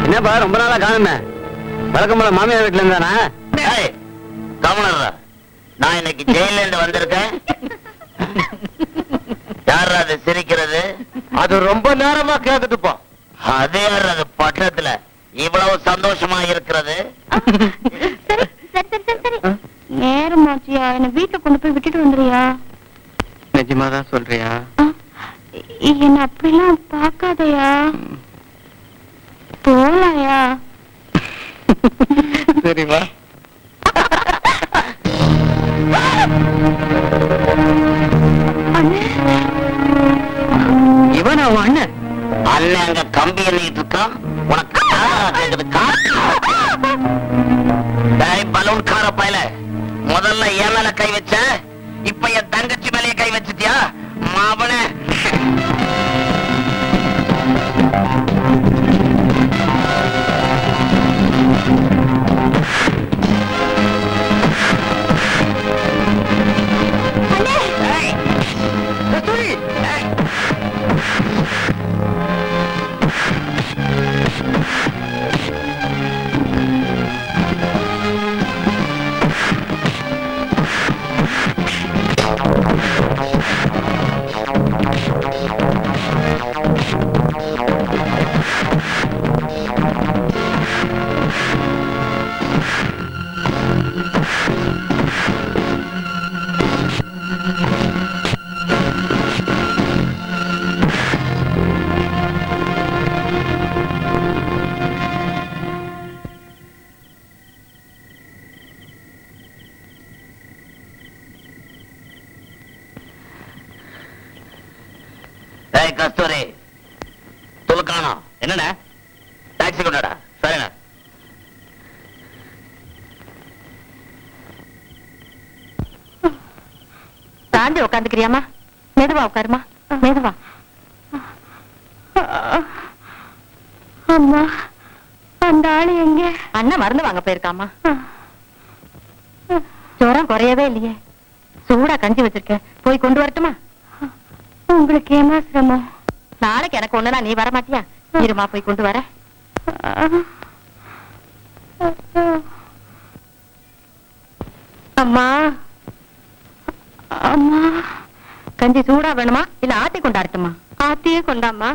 என்னப்பா ரொம்ப நாளா காணுமே? வழக்கம் போல மாமியார் வீட்டுல இருந்தானா? ஏய், கவனர்ரா. நான் இன்னைக்கு ஜெயில இருந்து வந்திருக்கேன். யார் அது சிரிக்கிறது? அது ரொம்ப நேரமா கேட்டுட்டு போ. அது யார் அது பட்டத்துல இவ்வளவு சந்தோஷமா இருக்கிறது? சரி சரி சரி சரி சரி, நேரமாச்சியா, என்ன வீட்டுல கொண்டு போய் விட்டுட்டு வந்துறியா? நிஜமாதான் சொல்றியா? என்ன அப்படிலாம் பார்க்காதயா, போலாயா? சரி வா. இவன் அவன் அண்ணன். அண்ணன் அங்க கம்பி எண்ணிட்டு இருக்கான். உனக்கு கேக்குது பலூன்கார பயல, முதல்ல என் மேல கை வச்ச, இப்ப என் தங்கச்சி மேலேயே கை வச்சிட்டியா மாவனே? கஸ்தூரி துலுக்கானோ என்னடா? டாக்ஸி கொண்டாடா. சரிண்ணா. தாண்டி உட்காந்துக்கிறியாமா? மெதுவா உட்காருமா, மெதுவா. அம்மா, அந்த ஆளு எங்க? அண்ணன் மருந்து வாங்க போயிருக்காமா. ஜுரம் குறையவே இல்லையே, சூடா கஞ்சி வச்சிருக்கேன், போய் கொண்டு வரட்டுமா? உங்களுக்கு ஏமா சிரமம்? நாளைக்கு எனக்கு ஒண்ணுனா நீ வர மாட்டியா? இருமா, போய் கொண்டு வர. அம்மா, அம்மா, கஞ்சி சூடா வேணுமா இல்ல ஆத்தி கொண்டாடட்டுமா? ஆத்தியே கொண்டாம்மா.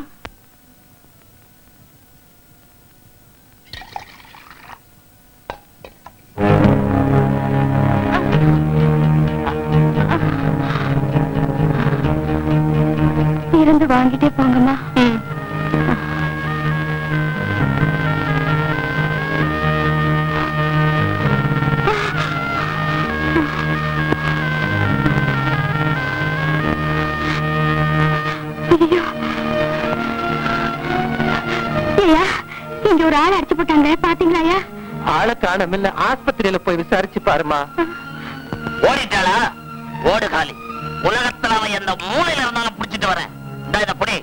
இருந்து வாங்கிட்டே போங்கம்மா. இங்க ஒரு ஆள் அடிச்சு போட்டாங்க, பாத்தீங்களா? ஆளை காணமில்ல, ஆஸ்பத்திரியில போய் விசாரிச்சு பாருமா. ஓடிட்டாளா? ஓடு காலி. உலகத்துல அவன் எந்த மூலையில இருந்தாலும் புடிச்சிட்டு வரேன். இத புடி.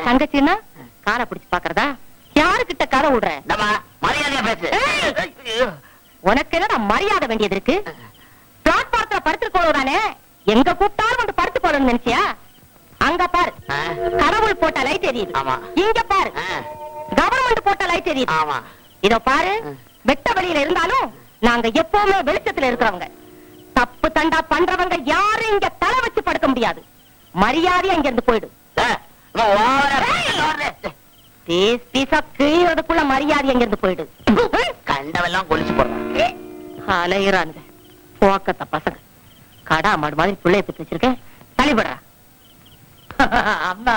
தங்கச்சின்னா காலை பிடிச்சு பாக்குறதா? யாருக்கிட்ட காலை விடுற? மரியாதையா பேசு. உனக்கு என்ன மரியாதை வேண்டியது இருக்கு? பிளாட்பாரத்துல படுத்துக்கோதானே, எங்க கூப்பிட்டாலும் வந்து படுத்து போறோம்னு நினைச்சியா? அங்க பாரு, கடவுள் போட்ட லைட் எரியுது. இங்க பாரு, கவர்மெண்ட் போட்ட லைட் எரியுது. இதோ பாரு, வெட்ட வழியில இருந்தாலும் நாங்க எப்பவுமே வெளிச்சத்துல இருக்கிறவங்க. தப்பு தண்டா பண்றவங்க யாரும் இங்க தலை வச்சு படுக்க முடியாது. மரியாதையா இங்க இருந்து போயிடு. கீழதுக்குள்ள மரியாதை எங்க இருந்து போயிடு. கண்டவெல்லாம் கொலிச்சு போடுறான். அலையிறானுங்க போக்கத்த பசங்க. கடா மாடு மாதிரி பிள்ளைய பிடிச்சு வச்சிருக்கேன். தள்ளிபடுறா. அம்மா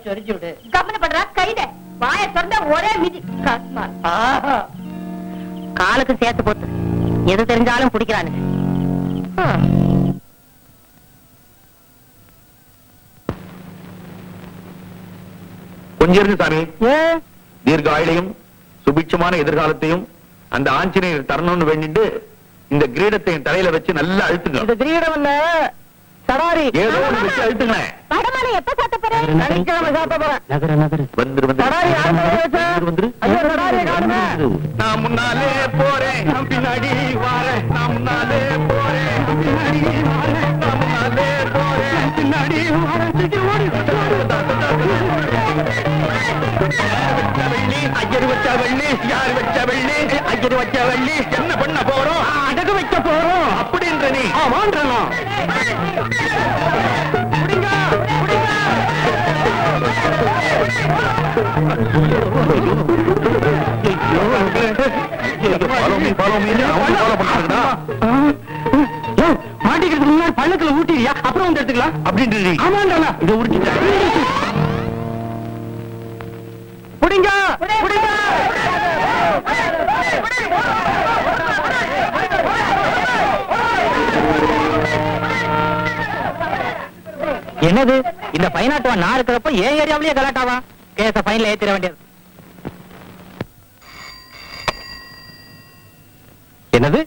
சொரிச்சு விடு. கவனப்படுறா கைத வாய திறந்தா ஒரே மிதி காஸ்மா. காலுக்கு சேர்த்து போத்து எது தெரிஞ்சாலும் பிடிக்கிறானுங்க. கொஞ்சம் இருந்து சாமி. தீர்க்க ஆயுளையும் சுபிட்சமான எதிர்காலத்தையும் அந்த ஆஞ்சநேயர் தரணும்னு வேண்டிட்டு இந்த கிரீடத்தை என் தலையில வச்சு நல்லா அழுத்துங்க. இது கிரீடம் இல்ல, சடாரி. ஏதோ ஒண்ணு வச்சு அழுத்துங்க. வடமலை எப்ப சாத்த போறேன்? சனிக்கிழமை சாப்பிட போறேன். நகரு நகரு வந்துரு சடாரி யார் தலையில வச்சா? வந்துரு ஐயோ, சடாரியை காணுமே. நான் முன்னாலே போறேன், நான் பின்னாடி வாரேன். நான் முன்னாலே போறேன், நான் பின்னாடி வாரேன். நான் முன்னாலே போறேன், பின்னாடி வாரேன். சீக்கிரம் ஓடி. ஐயர் வச்ச வெள்ளி, யார் வச்ச வெள்ளி? ஐயர் வச்ச வெள்ளி. என்ன பண்ண போறோம்? அடகு வைக்க போறோம் அப்படின்ற நீ வாண்டலாம். மாட்டிக்கிறதுக்கு முன்னாடி பள்ளத்துல ஊட்டியா, அப்புறம் வந்து எடுத்துக்கலாம் அப்படின்ற ஆமாண்டா. இதை உருட்டிட்டேன். புடிங்க புடிங்க. என்னது இந்த பைனாட்டுவா நான் இருக்கிறப்ப ஏன் ஏரியாவிலேயே கலாட்டாவா? கேஸ ஃபைன்ல ஏத்திர வேண்டியது. என்னது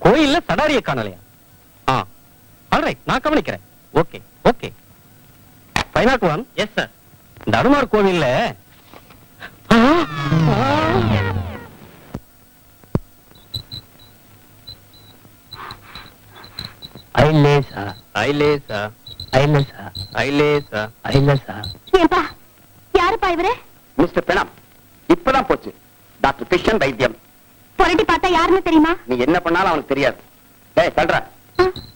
கோயில்ல சடாரிய காணலையா? ஆல்ரைட், நான் கவனிக்கிறேன். Okay okay. பைனாட்டுவான். Yes sir. இந்த அனுமார் கோவில்ல ஐலேசா ஐலேசா ஐலேசா ஐலேசா ஐலேசா. ஏன்பா யாருப்பா இவரு? மிஸ்டர் பிரணம், இப்பதான் போச்சு டாக்டர் கிருஷ்ணன் வைத்தியம். புரட்டி பார்த்தா யாருன்னு தெரியுமா? நீ என்ன பண்ணாலும் அவனுக்கு தெரியாது. டேய் சொல்ற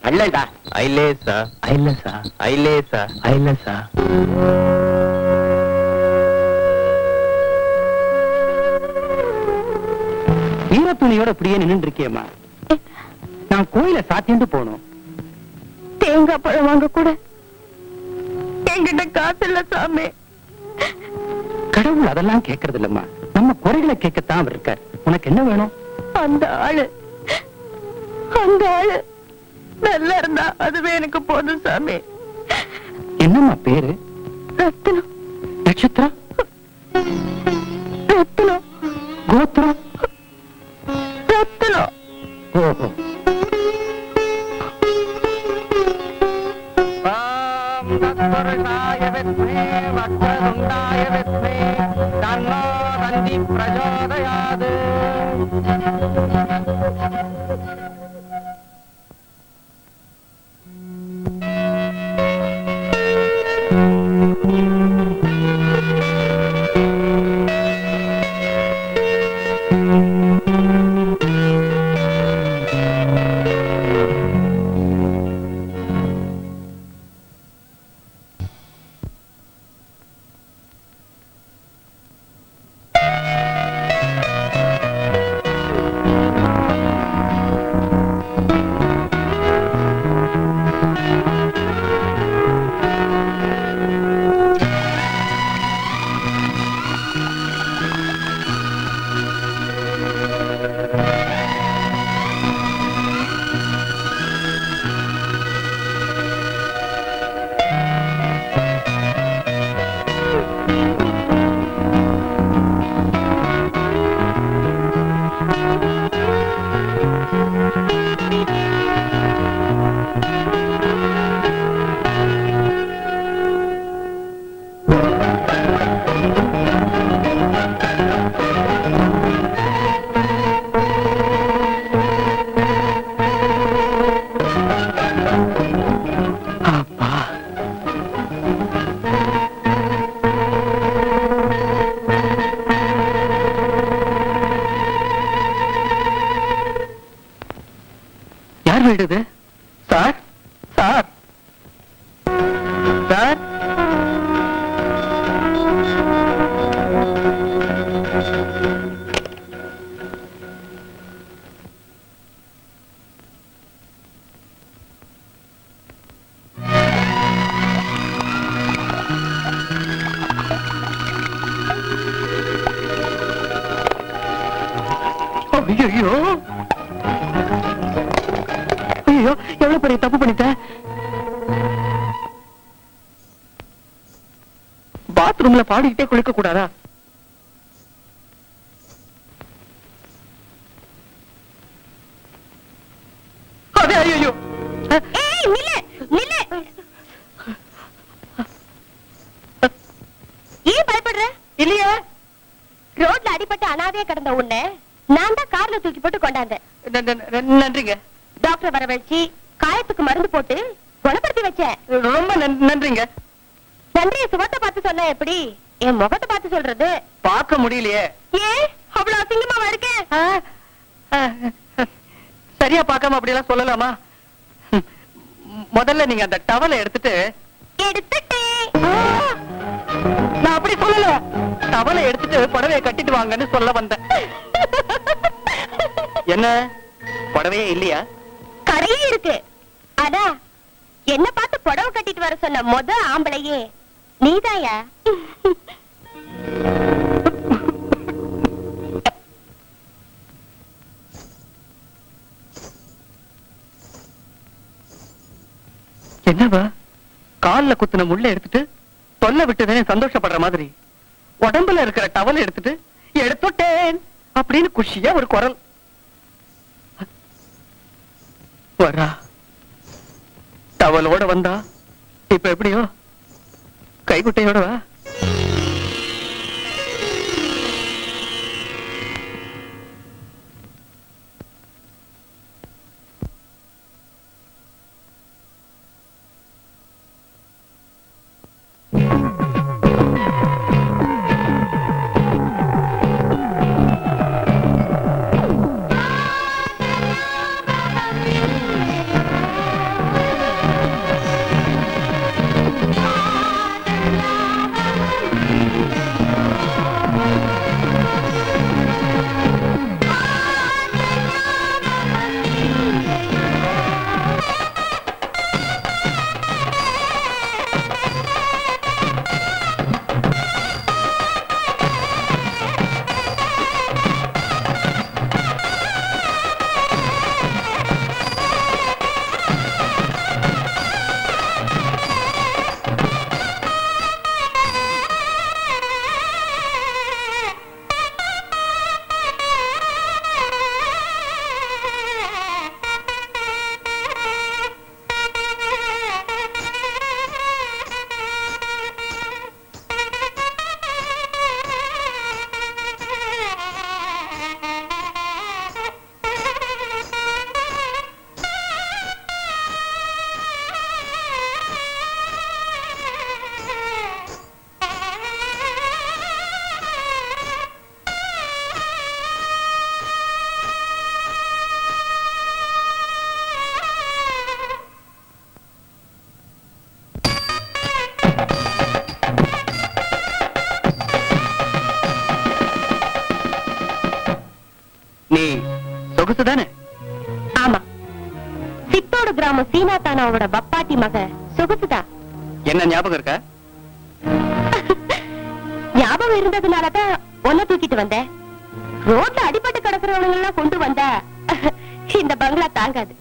அல்லடா. ஐலேசா ஐலேசா ஐலேசா ஐலேசா. ஈரத்துணியோட அப்படியே நின்று இருக்கியம்மா. நான் கோயில சாத்திட்டு போனோம். தேங்காய் பழம் வாங்க கூட என்கிட்ட காசு இல்ல சாமி. கடவுள் அதெல்லாம் கேட்கறது இல்லம்மா, நம்ம குறைகளை கேட்கத்தான் அவர் இருக்கார். உனக்கு என்ன வேணும்? அந்த ஆளு நல்லா இருந்தா அதுவே எனக்கு போதும் சாமி. என்னம்மா பேரு? ரத்னம். நட்சத்திரம்? ரத்னம். கோத்திரம்? ரத்னம். ஓஹோ. பிரச்சோதயாது. ஐயோ ஐயோ, எவ்வளவு பெரிய தப்பு பண்ணிட்டேன். பாத்ரூம்ல பாடிக்கிட்டே குளிக்க கூடாதா? அதே ஐயோ. ஏய் நில்லு நில்லு. ஏன் பயப்படுற? இல்லையா? ரோட்ல அடிபட்டு அனாதையா கிடந்த உன்னை நான் தான் கார்ல தூக்கி போட்டு கொண்டாந்தேன். நன்றிங்க. டாக்டர் வரவழைச்சு காயத்துக்கு மருந்து போட்டு குணப்படுத்தி வச்சேன். ரொம்ப நன்றிங்க. நன்றிய சுகத்தை பார்த்து சொன்ன எப்படி என் முகத்தை பார்த்து சொல்றது? பார்க்க முடியலையே. ஏன் அவ்வளவு அசிங்கமாவா இருக்கேன்? சரியா பார்க்காம அப்படி எல்லாம் சொல்லலாமா? முதல்ல நீங்க அந்த டவலை எடுத்துட்டு. எடுத்துட்டேன். நான் அப்படி சொல்லல. டவலை எடுத்துட்டு புடவையை கட்டிட்டு வாங்கன்னு சொல்ல வந்தேன். என்ன புடவையே இல்லையா? கடையே இருக்கு. ஆனா என்ன பார்த்து புடவை கட்டிட்டு வர சொன்ன ஆம்பளையே நீதாயா? என்னவா கால்ல குத்துன முள்ள எடுத்துட்டு தொல்லை விட்டுதானே சந்தோஷப்படுற மாதிரி உடம்புல இருக்கிற டவல் எடுத்துட்டு எடுத்துட்டேன் அப்படின்னு குஷியா ஒரு குரல் வரா. டவலோட வந்தா இப்ப எப்படியோ கைக்குட்டையோட வா. நீ சொகுசுதானே? ஆமா, சித்தோடு கிராமம் சீனாத்தானாவோட பப்பாட்டி மக சொகுசுதான். என்ன ஞாபகம் இருக்கா? ஞாபகம் இருந்ததுனாலதான் ஒன்ன தூக்கிட்டு வந்தேன். ரோட்ல அடிபட்டு கிடக்குறவங்க எல்லாம் கொண்டு வந்தா இந்த பங்களா தாங்காது.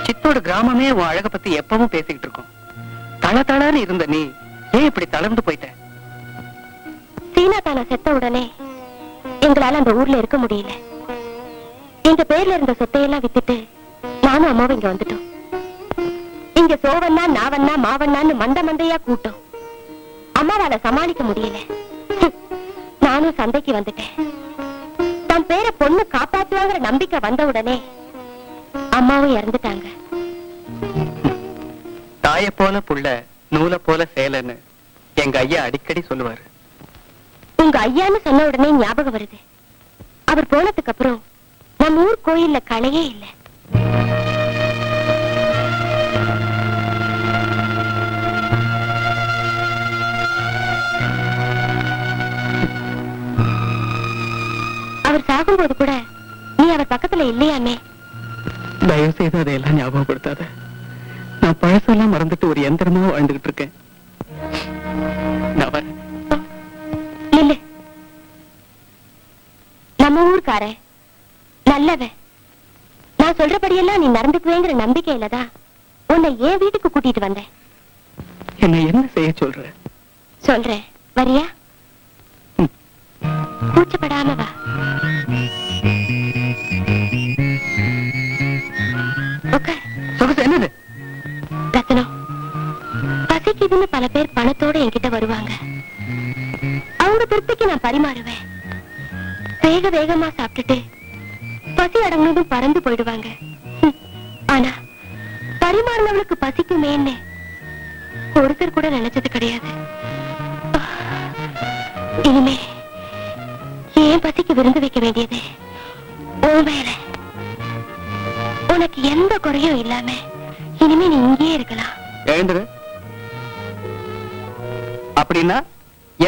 சித்தோடு கிராமமே உன் அழக பத்தி எப்பவும் பேசிக்கிட்டு இருக்கோம். தளதளன்னு இருந்த நீ ஏன் இப்படி தளர்ந்து போயிட்ட? சீனாத்தானா செத்த உடனே எங்களால அந்த ஊர்ல இருக்க முடியல. எங்க பேர்ல இருந்த சொத்தையெல்லாம் வித்துட்டு நானும் அம்மாவும் இங்க வந்துட்டோம். இங்க சோவண்ணா நாவண்ணா மாவண்ணான்னு மந்தையா கூட்டம். அம்மாவால சமாளிக்க முடியல. நானும் சந்தைக்கு வந்துட்டேன். தன் பேரை பொண்ணு காப்பாத்துவாங்கிற நம்பிக்கை வந்த உடனே அம்மாவும் இறந்துட்டாங்க. தாய போல புள்ள நூலை போல சேலன்னு எங்க ஐயா அடிக்கடி சொல்லுவாரு. உங்க ஐயான்னு சொன்ன உடனே ஞாபகம் வருது. அவர் போனதுக்கு அப்புறம் நம்ம ஊர் கோயில்ல களையே இல்ல. அவர் சாகும்போது கூட நீ அவர் பக்கத்துல இல்லையாமே. தயவு செய்து அதையெல்லாம் ஞாபகப்படுத்தாத. நான் பழசெல்லாம் மறந்துட்டு ஒரு எந்திரமா வாழ்ந்துகிட்டு இருக்கேன். நான் வரேன். இல்ல, நம்ம ஊர்க்கார சொல்றபடியெல்லாம் நீ நடந்துக்குவேங்கிற நம்பிக்கையில தான் உன்னை என் வீட்டுக்கு கூட்டிட்டு வந்தேன். என்ன என்ன செய்ய சொல்ற? சொல்றேன், வரியா? கூச்சப்படாம வா. உட்கார். சொகுசு என்னது? ரத்னம், பசிக்குதுன்னு பல பேர் பணத்தோட என்கிட்ட வருவாங்க. அவங்க திருப்திக்கு நான் பரிமாறுவேன். வேக வேகமா சாப்பிட்டுட்டு பசி அடங்கினதும் பறந்து போயிடுவாங்க. ஆனா பரிமாறினவளுக்கு பசிக்குமேன்னு ஒருத்தர் கூட நினைச்சது கிடையாது. இனிமே ஏன் பசிக்கு விருந்து வைக்க வேண்டியது உன் வேலை. உனக்கு எந்த குறையும் இல்லாம இனிமே நீ இங்கேயே இருக்கலாம். எழுந்துரு. அப்படின்னா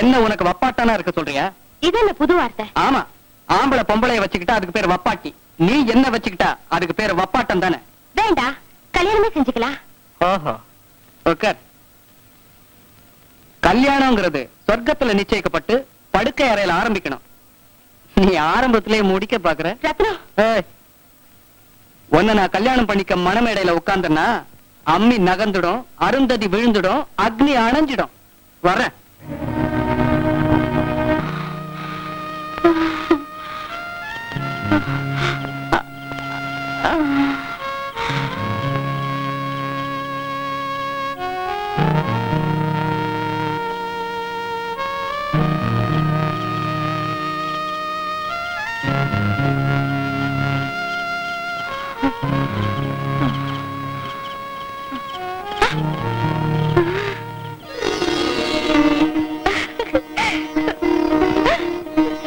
என்ன உனக்கு வப்பாட்டானா இருக்க சொல்றியா? இது என்ன புது வார்த்தை? ஆமா, ஆம்பளை பொம்பளைய வச்சுக்கிட்டா அதுக்கு பேர் வப்பாட்டி. நீ என்ன வச்சுக்கிட்டா அதுக்கு பேர் வப்பாட்டம் தானே. வேண்டாம், கல்யாணமே செஞ்சுக்கலாம். ஓஹோ, உட்கார். கல்யாணம்ங்கிறது சொர்க்கத்துல நிச்சயிக்கப்பட்டு படுக்கை அறையில ஆரம்பிக்கணும். நீ ஆரம்பத்திலேயே முடிக்க பாக்குற. ரத்னம், ஏய், உன்னை நான் கல்யாணம் பண்ணிக்க மணமேடையில உட்கார்ந்தேன்னா அம்மி நகர்ந்துடும், அருந்ததி விழுந்துடும், அக்னி அணைஞ்சிடும். வர்றேன்.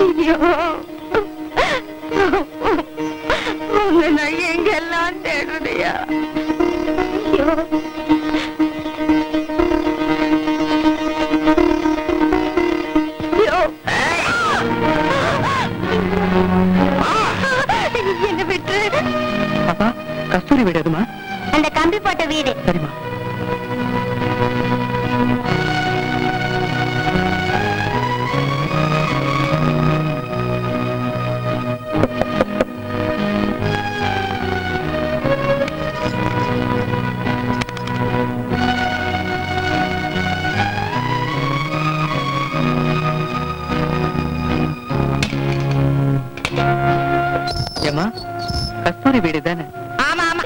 ஐயோ, உன்னை நான் எங்கெல்லாம் தேடுறியா? ஐயோ, ஐயோ. என்ன விட்டு பாப்பா, கஸ்தூரி வீடு எதுமா? அந்த கம்பி போட்ட வீடு. சரிம்மா. ஏம்மா, கஸ்தூரி வீடு தானே? ஆமா ஆமா,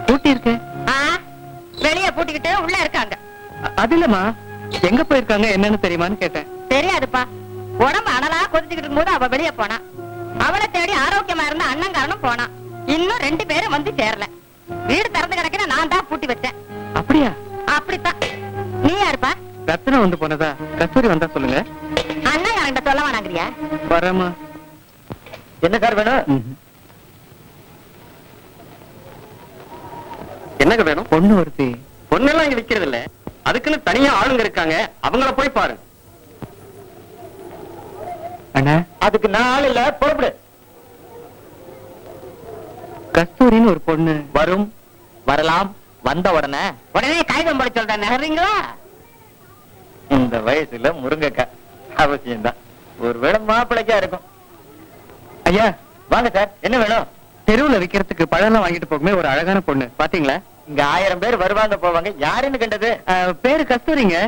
பூட்டி இருக்கு. வெளிய பூட்டிக்கிட்டு உள்ள இருக்காங்க. அது இல்லம்மா, எங்க போயிருக்காங்க என்னன்னு தெரியுமான்னு கேட்டேன். தெரியாதுப்பா. உடம்பு அனலா கொதிச்சுக்கிட்டு இருக்கும்போது அவ வெளிய போனா. அவளை தேடி ஆரோக்கியமா இருந்த அண்ணங்காரனும் போனா. இன்னும் 2 பேரும் வந்து சேரல. வீடு திறந்து கிடக்குன்னு நான் தான் பூட்டி வச்சேன். அப்படியா? அப்படித்தான். நீ யாருப்பா? ரத்னம் வந்து போனதா? கஸ்தூரி வந்தா சொல்லுங்க. அண்ணங்காரன்ட்ட சொல்ல வேணாங்கிறியா? வரமா. என்ன சார் வேணும்? என்னங்க வேணும்? பொண்ணு ஒருத்தி. பொண்ணெல்லாம் இங்க விக்கிறது இல்ல, அதுக்குன்னு தனியா ஆளுங்க இருக்காங்க, அவங்கள போய் பாரு. அண்ணா, அதுக்கு நான் ஆள் இல்ல, புறப்படு. கஸ்தூரின்னு ஒரு பொண்ணு வரும், வரலாம், வந்த உடனே காகிதம் போட சொல்றேன், நகர்றீங்களா? இந்த வயசுல முருங்கைக்காய் அவசியம்தான். ஒருவேளை மாப்பிளைக்கா இருக்கும். ஐயா, வாங்க சார், என்ன வேணும்? தெருவுல விக்கிறதுக்கு பழம் வாங்கிட்டு போகுமே ஒரு அழகான பொண்ணு பாத்தீங்களா? இங்க 1000 பேர் வருவாங்க போவாங்க, யாருன்னு கண்டது? பேரு கஸ்தூரிங்க.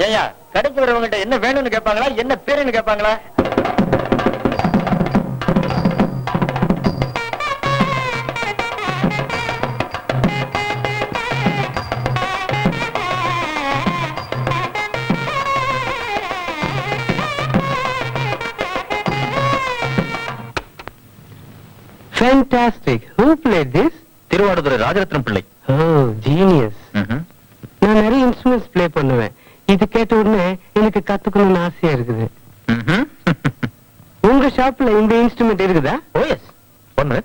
ஏயா, கடைக்கு வரவங்கிட்ட என்ன வேணும்னு கேட்பாங்களா, என்ன பேருன்னு கேட்பாங்களா? Fantastic. Who played this? Thiruvaduthurai Rajaratnam பிள்ளை. Oh, genius. நான் நிறைய இன்ஸ்ட்ருமெண்ட்ஸ் ப்ளே பண்ணுவேன். இது கேட்ட உடனே எனக்கு கத்துக்கணும்னு ஆசையா இருக்குது. உங்க ஷாப்ல இந்த இன்ஸ்ட்ருமெண்ட் இருக்குதா? ஓ எஸ், ஒண்ணு.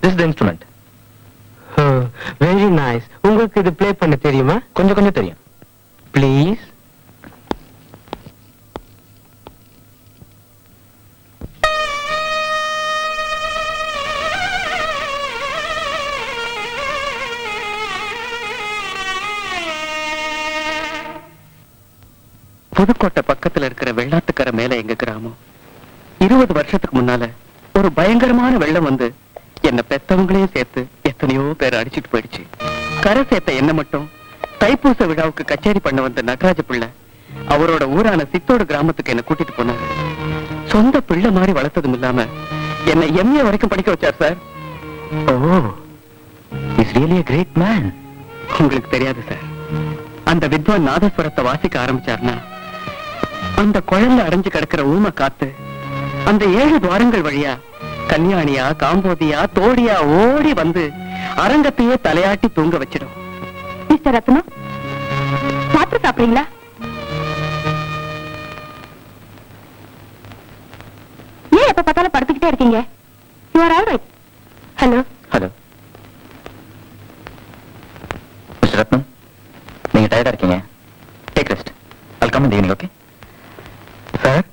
This is the instrument. Oh, very nice. உங்களுக்கு இது ப்ளே பண்ண தெரியுமா? கொஞ்சம் கொஞ்சம் தெரியும். Please. புதுக்கோட்டை பக்கத்துல இருக்கிற வெள்ளாத்துக்கரை மேல எங்க கிராமம். 20 வருஷத்துக்கு முன்னால ஒரு பயங்கரமான வெள்ளம் வந்து என்ன பெத்தவங்களையும் சேர்த்து எத்தனையோ பேர் அடிச்சிட்டு போயிடுச்சு. கரை சேர்த்த என்ன மட்டும் தைப்பூச விழாவுக்கு கச்சேரி பண்ண வந்த நடராஜ பிள்ளை அவரோட ஊரான சித்தோடு கிராமத்துக்கு என்ன கூட்டிட்டு போனாரு. சொந்த பிள்ளை மாதிரி வளர்த்ததும் இல்லாம என்ன எம்ஏ வரைக்கும் படிக்க வச்சார் sir. Oh, is really a great man. உங்களுக்கு தெரியாது சார், அந்த வித்வான் நாதஸ்வரத்தை வாசிக்க ஆரம்பிச்சார்னா அந்த குழல்ல அடைஞ்சு கிடக்கிற ஊமை காத்து அந்த 7 துவாரங்கள் வழியா கல்யாணியா காம்போதியா தோடியா ஓடி வந்து அரங்கத்தையே தலையாட்டி தூங்க வச்சிடும். மிஸ்டர் ரத்னம், மாத்திரை சாப்பிடுறீங்களா? ஏன் எப்ப பார்த்தாலும் படுத்துக்கிட்டே இருக்கீங்க? You are alright? Hello hello mister Ratnam, நீங்க டயர்டா இருக்கீங்க. Take rest. I'll come in the evening, okay? Sir,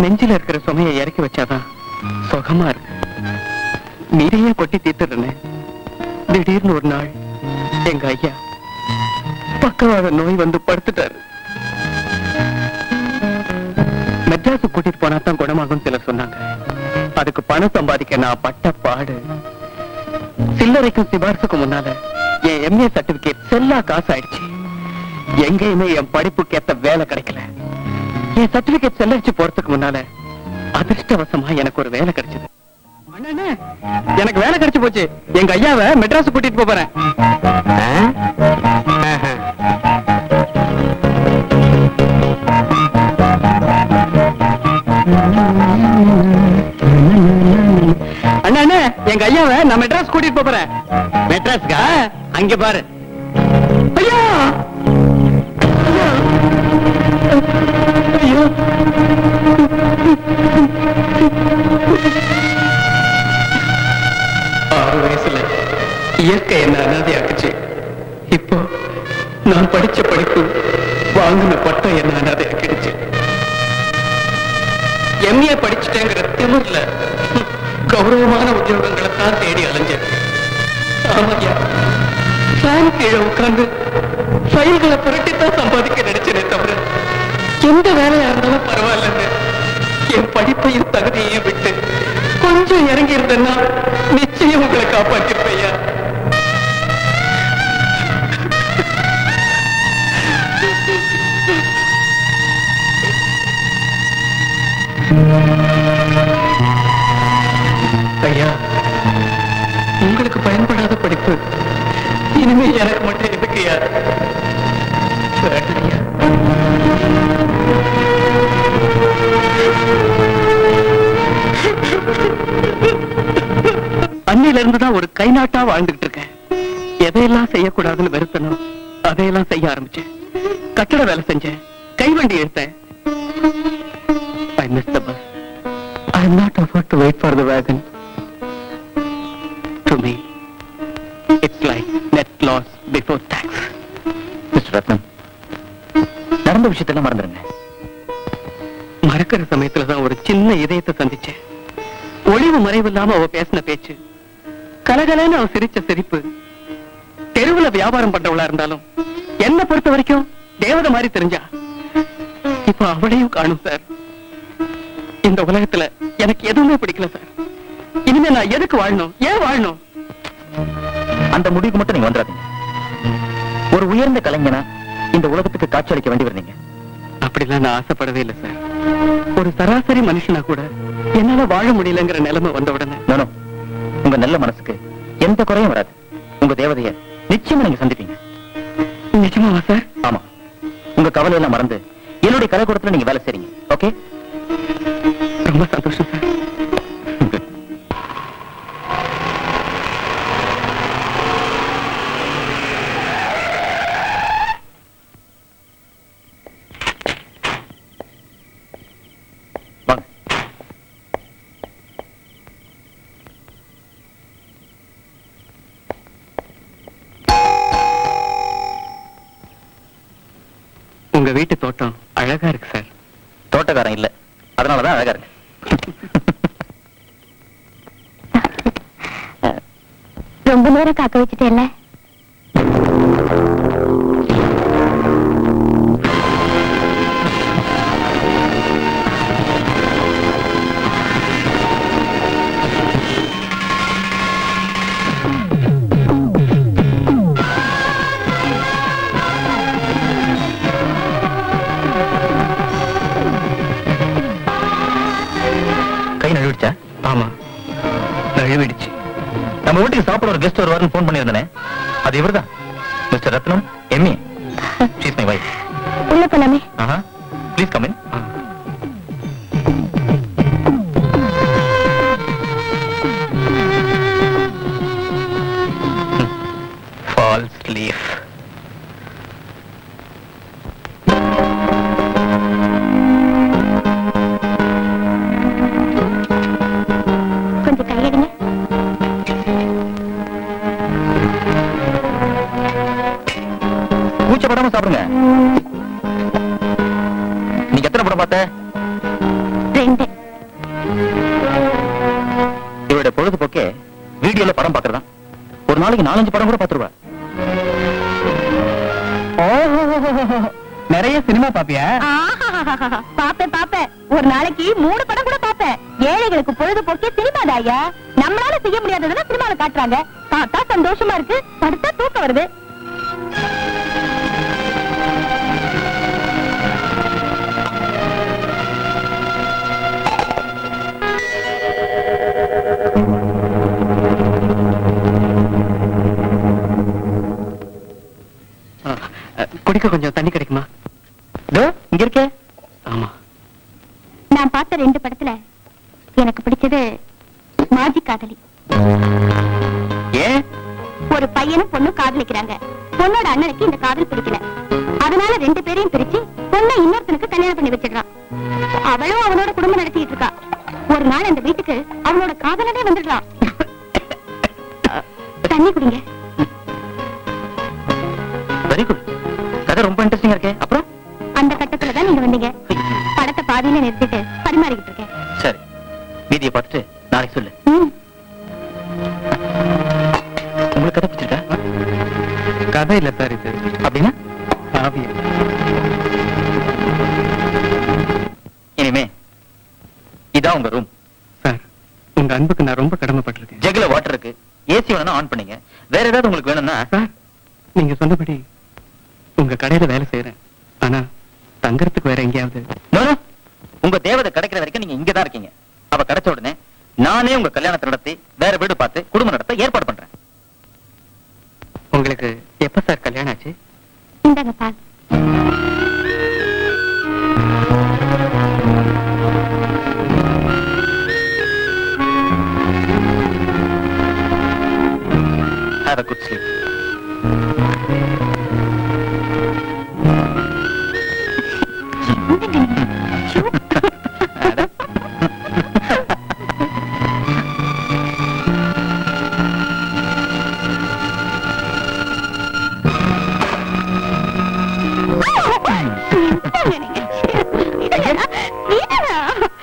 நெஞ்சில இருக்கிற சுமையை இறக்கி வச்சாதான் சுகமா இருக்கு. நிறைய கொட்டி தீர்த்துறேன்னு திடீர்னு ஒரு நாள் எங்க ஐயா பக்கவாத நோய் வந்து படுத்துட்டாரு. மெட்ராஸுக்கு கூட்டிட்டு போனா தான் குணமாகும் சிலர் சொன்னாங்க. அதுக்கு பணம் சம்பாதிக்க நான் பட்ட பாடு. சில்லறைக்கும் சிபாரிசுக்கும் முன்னால என் எம்ஏ சர்டிபிகேட் செல்லா காசு ஆயிடுச்சு. எங்கேயுமே என் படிப்புக்கு ஏத்த வேலை கிடைக்கல. என் சர்டிபிகேட் செல்லரிச்சு போறதுக்கு முன்னால அதிர்ஷ்டவசமா எனக்கு ஒரு வேலை கிடைச்சது. அண்ணே, எனக்கு வேலை கிடைச்சு போச்சு. எங்க ஐயாவை மெட்ராஸ் கூட்டிட்டு போறேன். அண்ணா அண்ணே, எங்க ஐயாவை நான் மெட்ராஸ் கூட்டிட்டு போறேன். மெட்ராஸ்கா? அங்க பாரு. ஐயா! ஐயா! 6 வயசுல இயற்கை என்ன அனாதையாக்குச்சு. இப்போ நான் படிச்ச படிப்பு வாங்கின பட்டம் என்ன அனாதையாக்கிடுச்சு. எம்ஏ படிச்சுட்டேங்கிற திமிர்ல கௌரவமான உத்தியோகங்களை தான் தேடி அலைஞ்சேன். ஆமாய்யா, ஃபேன் கீழே உட்கார்ந்து ஃபைல்களை புரட்டித்தான் சம்பாதிக்க நினைச்சேனே தவிர எந்த வேலையா இருந்தாலும் பரவாயில்லைன்னு என் படிப்பையும் தகுதியையும் விட்டு கொஞ்சம் இறங்கி இருந்தேன்னா நிச்சயம் உங்களை காப்பாற்றிருப்பையா. ஐயா, உங்களுக்கு பயன்படாத படிப்பு இனிமே எனக்கு மட்டும் எதுக்குயா? வேண்டாம்யா. அன்னில இருந்துதான் ஒரு கை நாட்டா வாழ்ந்துகிட்டு இருக்கேன். எதையெல்லாம் செய்யக்கூடாதுன்னு வெறுத்தனும் அதையெல்லாம் செய்ய ஆரம்பிச்சேன். கட்டட வேலை செஞ்சேன், கைவண்டி எடுத்தேன். I missed the bus. I am not afford to wait for the wagon. To me, it's like net loss before tax. Mister Ratnam, நடந்த விஷயத்தெல்லாம் மறந்துருங்க. மறக்கிற சமயத்துலதான் ஒரு சின்ன இதயத்தை சந்திச்சேன். ஒளிவு மறைவு இல்லாம அவ பேசின பேச்சு, கலகலன்னு அவ சிரிச்ச சிரிப்பு, தெருவுல வியாபாரம் பண்றவளா இருந்தாலும் என்ன பொறுத்த வரைக்கும் தேவதை மாதிரி தெரிஞ்சா. இப்ப அவளையும் காணும் சார். இந்த உலகத்துல எனக்கு எதுவுமே பிடிக்கல சார். இனிமே நான் எதுக்கு வாழணும், ஏன் வாழணும்? அந்த முடிவுக்கு மட்டும் நீங்க வந்துடாதீங்க. ஒரு உயர்ந்த கலைஞனா இந்த உலகத்துக்கு காட்சி அளிக்க வேண்டி வந்தீங்க. அப்படிலாம் நான் ஆசைப்படவே இல்லை சார். ஒரு சராசரி மனுஷனா கூட என்னால வாழ முடியலங்கிற நிலைமை வந்த உடனே நோ, உங்க நல்ல மனசுக்கு எந்த குறையும் வராது. உங்க தேவதைய நிச்சயமா நீங்க சந்திப்பீங்க. நிஜமாவா சார்? ஆமா, உங்க கவலை எல்லாம் மறந்து என்னுடைய கலைக்கூடத்துல நீங்க வேலை செய்றீங்க. ஓகே, ரொம்ப சந்தோஷம் சார். வாங்க. உங்க வீட்டு தோட்டம் அழகா இருக்கு சார். தோட்டக்காரன் இல்ல, அதனாலதான் அழகா இருக்கு. ரொம்ப நேரம் காக்க வச்சுட்டேன்ல. நழுவிடுச்சு. நம்ம வீட்டுக்கு சாப்பிட ஒரு கெஸ்ட் வருவாருன்னு போன் பண்ணியிருந்தேனே, அது இவர்தான், mister Rathnam, MA. She is my wife. உள்ள போலாமே. Please come in. False leaf. கொஞ்சம் கையெடுங்க. கூச்சப்படாம சாப்பிடுங்க. நீங்க எத்தனை படம் பார்த்த? 2. இவருடைய பொழுதுபோக்கே வீடியோல படம் பார்க்கறதா. ஒரு நாளைக்கு 4-5 படம் கூட பார்த்துருவா. நிறைய சினிமா பாப்பியா? பாப்பேன். ஒரு நாளைக்கு 3 படம் கூட பாப்பேன். ஏழைகளுக்கு பொழுதுபோக்கே சினிமாதாயா. நம்மளால செய்ய முடியாததெல்லாம் சினிமால காட்டுறாங்க. பார்த்தா சந்தோஷமா இருக்கு, படுத்தா தூக்கம் வருது. குடிக்க கொஞ்சம் தண்ணி கிடைக்குமா? இங்க இருக்கே. ஆமா. நான் பார்த்த 2 படத்துல எனக்கு பிடிச்சது மாஜி காதலி. ஏன்? ஒரு பையனும் பொண்ணும் காதலிக்கிறாங்க. பொண்ணோட அண்ணனுக்கு இந்த காதல் பிடிக்கல. அதனால 2 பேரையும் பிரிச்சு பொண்ணை இன்னொருத்தனுக்கு கல்யாணம் பண்ணி வச்சிடுறான். அவளும் அவனோட குடும்பம் நடத்திட்டு இருக்கா. ஒரு நாள் அந்த வீட்டுக்கு அவனோட காதலனே வந்துடுறான். தண்ணி குடிங்க. Very good. கதை ரொம்ப இன்ட்ரெஸ்டிங்கா இருக்கே. அப்புறம் அந்த கட்டத்துல தான் நீங்க வந்தீங்க. படத்தை பாதியில நிறுத்திட்டு பரிமாறிக்கிட்டு இருக்கேன். சரி, வீதியை பார்த்துட்டு நாளைக்கு சொல்லு. உங்களுக்கு கதை பிடிச்சிருக்கா? கதை இல்ல சார், இது அப்படின்னா காவியம். இனிமே இதான் உங்க ரூம். சார், உங்க அன்புக்கு நான் ரொம்ப கடமைப்பட்டிருக்கேன். ஜெகுல வாட்டர் இருக்கு, ஏசி வேணும்னா ஆன் பண்ணீங்க. வேற ஏதாவது உங்களுக்கு வேணும்னா. சார், நீங்க சொன்னபடி உங்க கடையில வேலை செய்யறேன். ஆனா தங்கறதுக்கு வேற எங்கேயாவது? No, no. உங்க தேவதை கிடைக்கிற வரைக்கும் நீங்க இங்கதான் இருக்கீங்க. அவ கிடைச்ச உடனே நானே உங்க கல்யாணத்தை நடத்தி வேற வீடு பார்த்து குடும்பம் நடத்த ஏற்பாடு பண்றேன். உங்களுக்கு எப்ப சார் கல்யாணம் ஆச்சு? இந்தாங்க பால். Have a good sleep.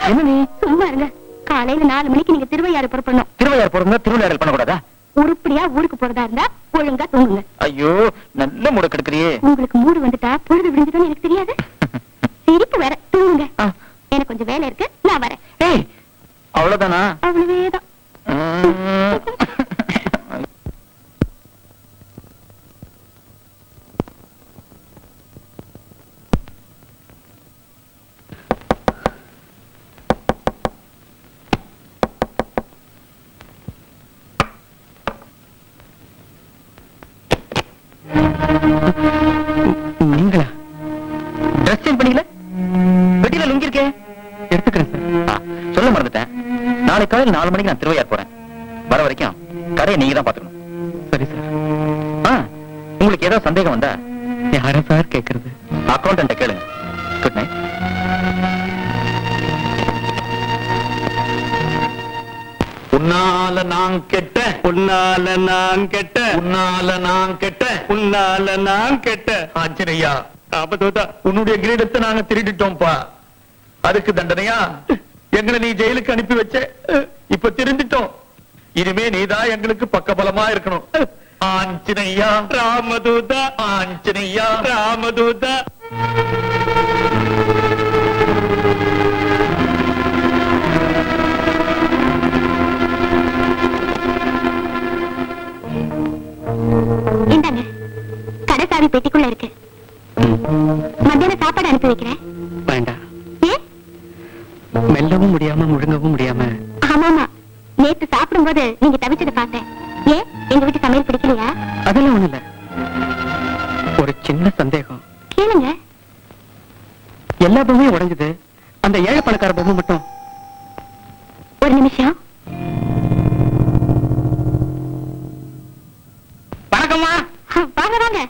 என்ன நீ சும்மா இருங்க. காலையில 4 மணிக்கு நீங்க திருவையாறு புறப்படணும். திருவையார் போறதா திருவிளையாடல் பண்ணக்கூடாதா? உருப்படியா ஊருக்கு போறதா இருந்தா ஒழுங்கா தூங்குங்க. ஐயோ, நல்ல மூட கெடுக்கிறியே. உங்களுக்கு மூடு வந்துட்டா பொழுது விடிஞ்சிடும் எனக்கு தெரியாது. சிரிப்பு வேற. தூங்குங்க. எனக்கு கொஞ்சம் வேலை இருக்கு, நான் வரேன். ஏய், அவ்வளவுதானா? அவ்வளவேதான். நீங்களா? ட்ரெஸ் சேஞ்ச் பண்ணிக்கல? பெட்டியில லுங்கி இருக்கே. எடுத்துக்கிறேன் சார். சொல்ல மறந்துட்டேன். நாளை காலையில் 4 மணிக்கு நான் திருவையார் போறேன். வர வரைக்கும் கடையை நீங்க தான் பாத்துக்கணும். சரி சார். உங்களுக்கு ஏதாவது சந்தேகம் வந்தா யார சார் கேக்குறது? அக்கௌண்டன்ட்ட கேளுங்க. Good night. உன்னால நான் கெட்ட, உன்னால நான் கெட்ட, உன்னால நான் கெட்ட, உன்னால நான் கெட்ட. ஆச்சரியா, ஆபத்தோதா. உன்னுடைய கிரீடத்தை நாங்க திருடிட்டோம்ப்பா. அதுக்கு தண்டனையா எங்களை நீ ஜெயிலுக்கு அனுப்பி வச்ச. இப்ப திருந்திட்டோம். இனிமே நீதான் எங்களுக்கு பக்கபலமா இருக்கணும். ஆஞ்சனையா, ராமதூதா, ஆஞ்சனையா, ராமதூதா. இந்தாங்க, கடைசாவி பெட்டிக்குள்ள இருக்கு. மத்தியான சாப்பாடு அனுப்பி வைக்கிறேன். வேண்டாம். ஏன்? மெல்லவும் முடியாம முழுங்கவும் முடியாம. ஆமாமா, நேத்து சாப்பிடும்போது நீங்க தவிச்சதை பார்த்தேன். ஏன் எங்க வீட்டு சமையல் பிடிக்கலையா? அதெல்லாம் ஒண்ணு இல்ல, ஒரு சின்ன சந்தேகம். கேளுங்க. எல்லா பொம்மையும் உடைஞ்சது, அந்த ஏழை பணக்கார பொம்மை மட்டும். ஒரு நிமிஷம். வணக்கம்மா. வாங்க வாங்க.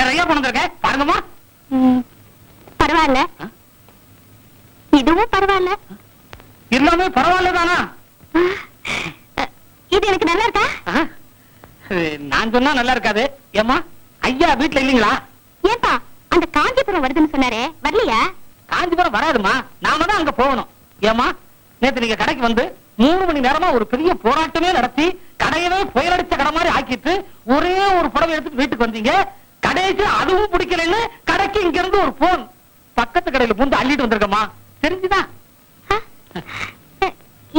நிறைய பணம் இருக்க பாருங்கம்மா. பரவாயில்ல, இதுவும் பரவாயில்ல. எல்லாமே பரவாயில்ல தானா? இது எனக்கு நல்லா இருக்கா? நான் சொன்னா நல்லா இருக்காது. ஏம்மா, ஐயா வீட்டுல இல்லீங்களா? ஏன்பா, அந்த காஞ்சிபுரம் வருதுன்னு சொன்னாரே, வரலையா? காஞ்சிபுரம் வராதுமா, நாம தான் அங்க போகணும். ஏம்மா, நேத்து நீங்க கடைக்கு வந்து 3 மணி நேரமா ஒரு பெரிய போராட்டமே நடத்தி கடையவே புயலடிச்ச கடை மாதிரி ஆக்கிட்டு ஒரே ஒரு புடவை எடுத்துட்டு வீட்டுக்கு வந்தீங்க. கடைசி அதுவும் பிடிக்கலன்னு கடைக்கு இங்க இருந்து ஒரு போன் பக்கத்து கடையில பூந்து அள்ளிட்டு வந்திருக்கமா, தெரிஞ்சுதா?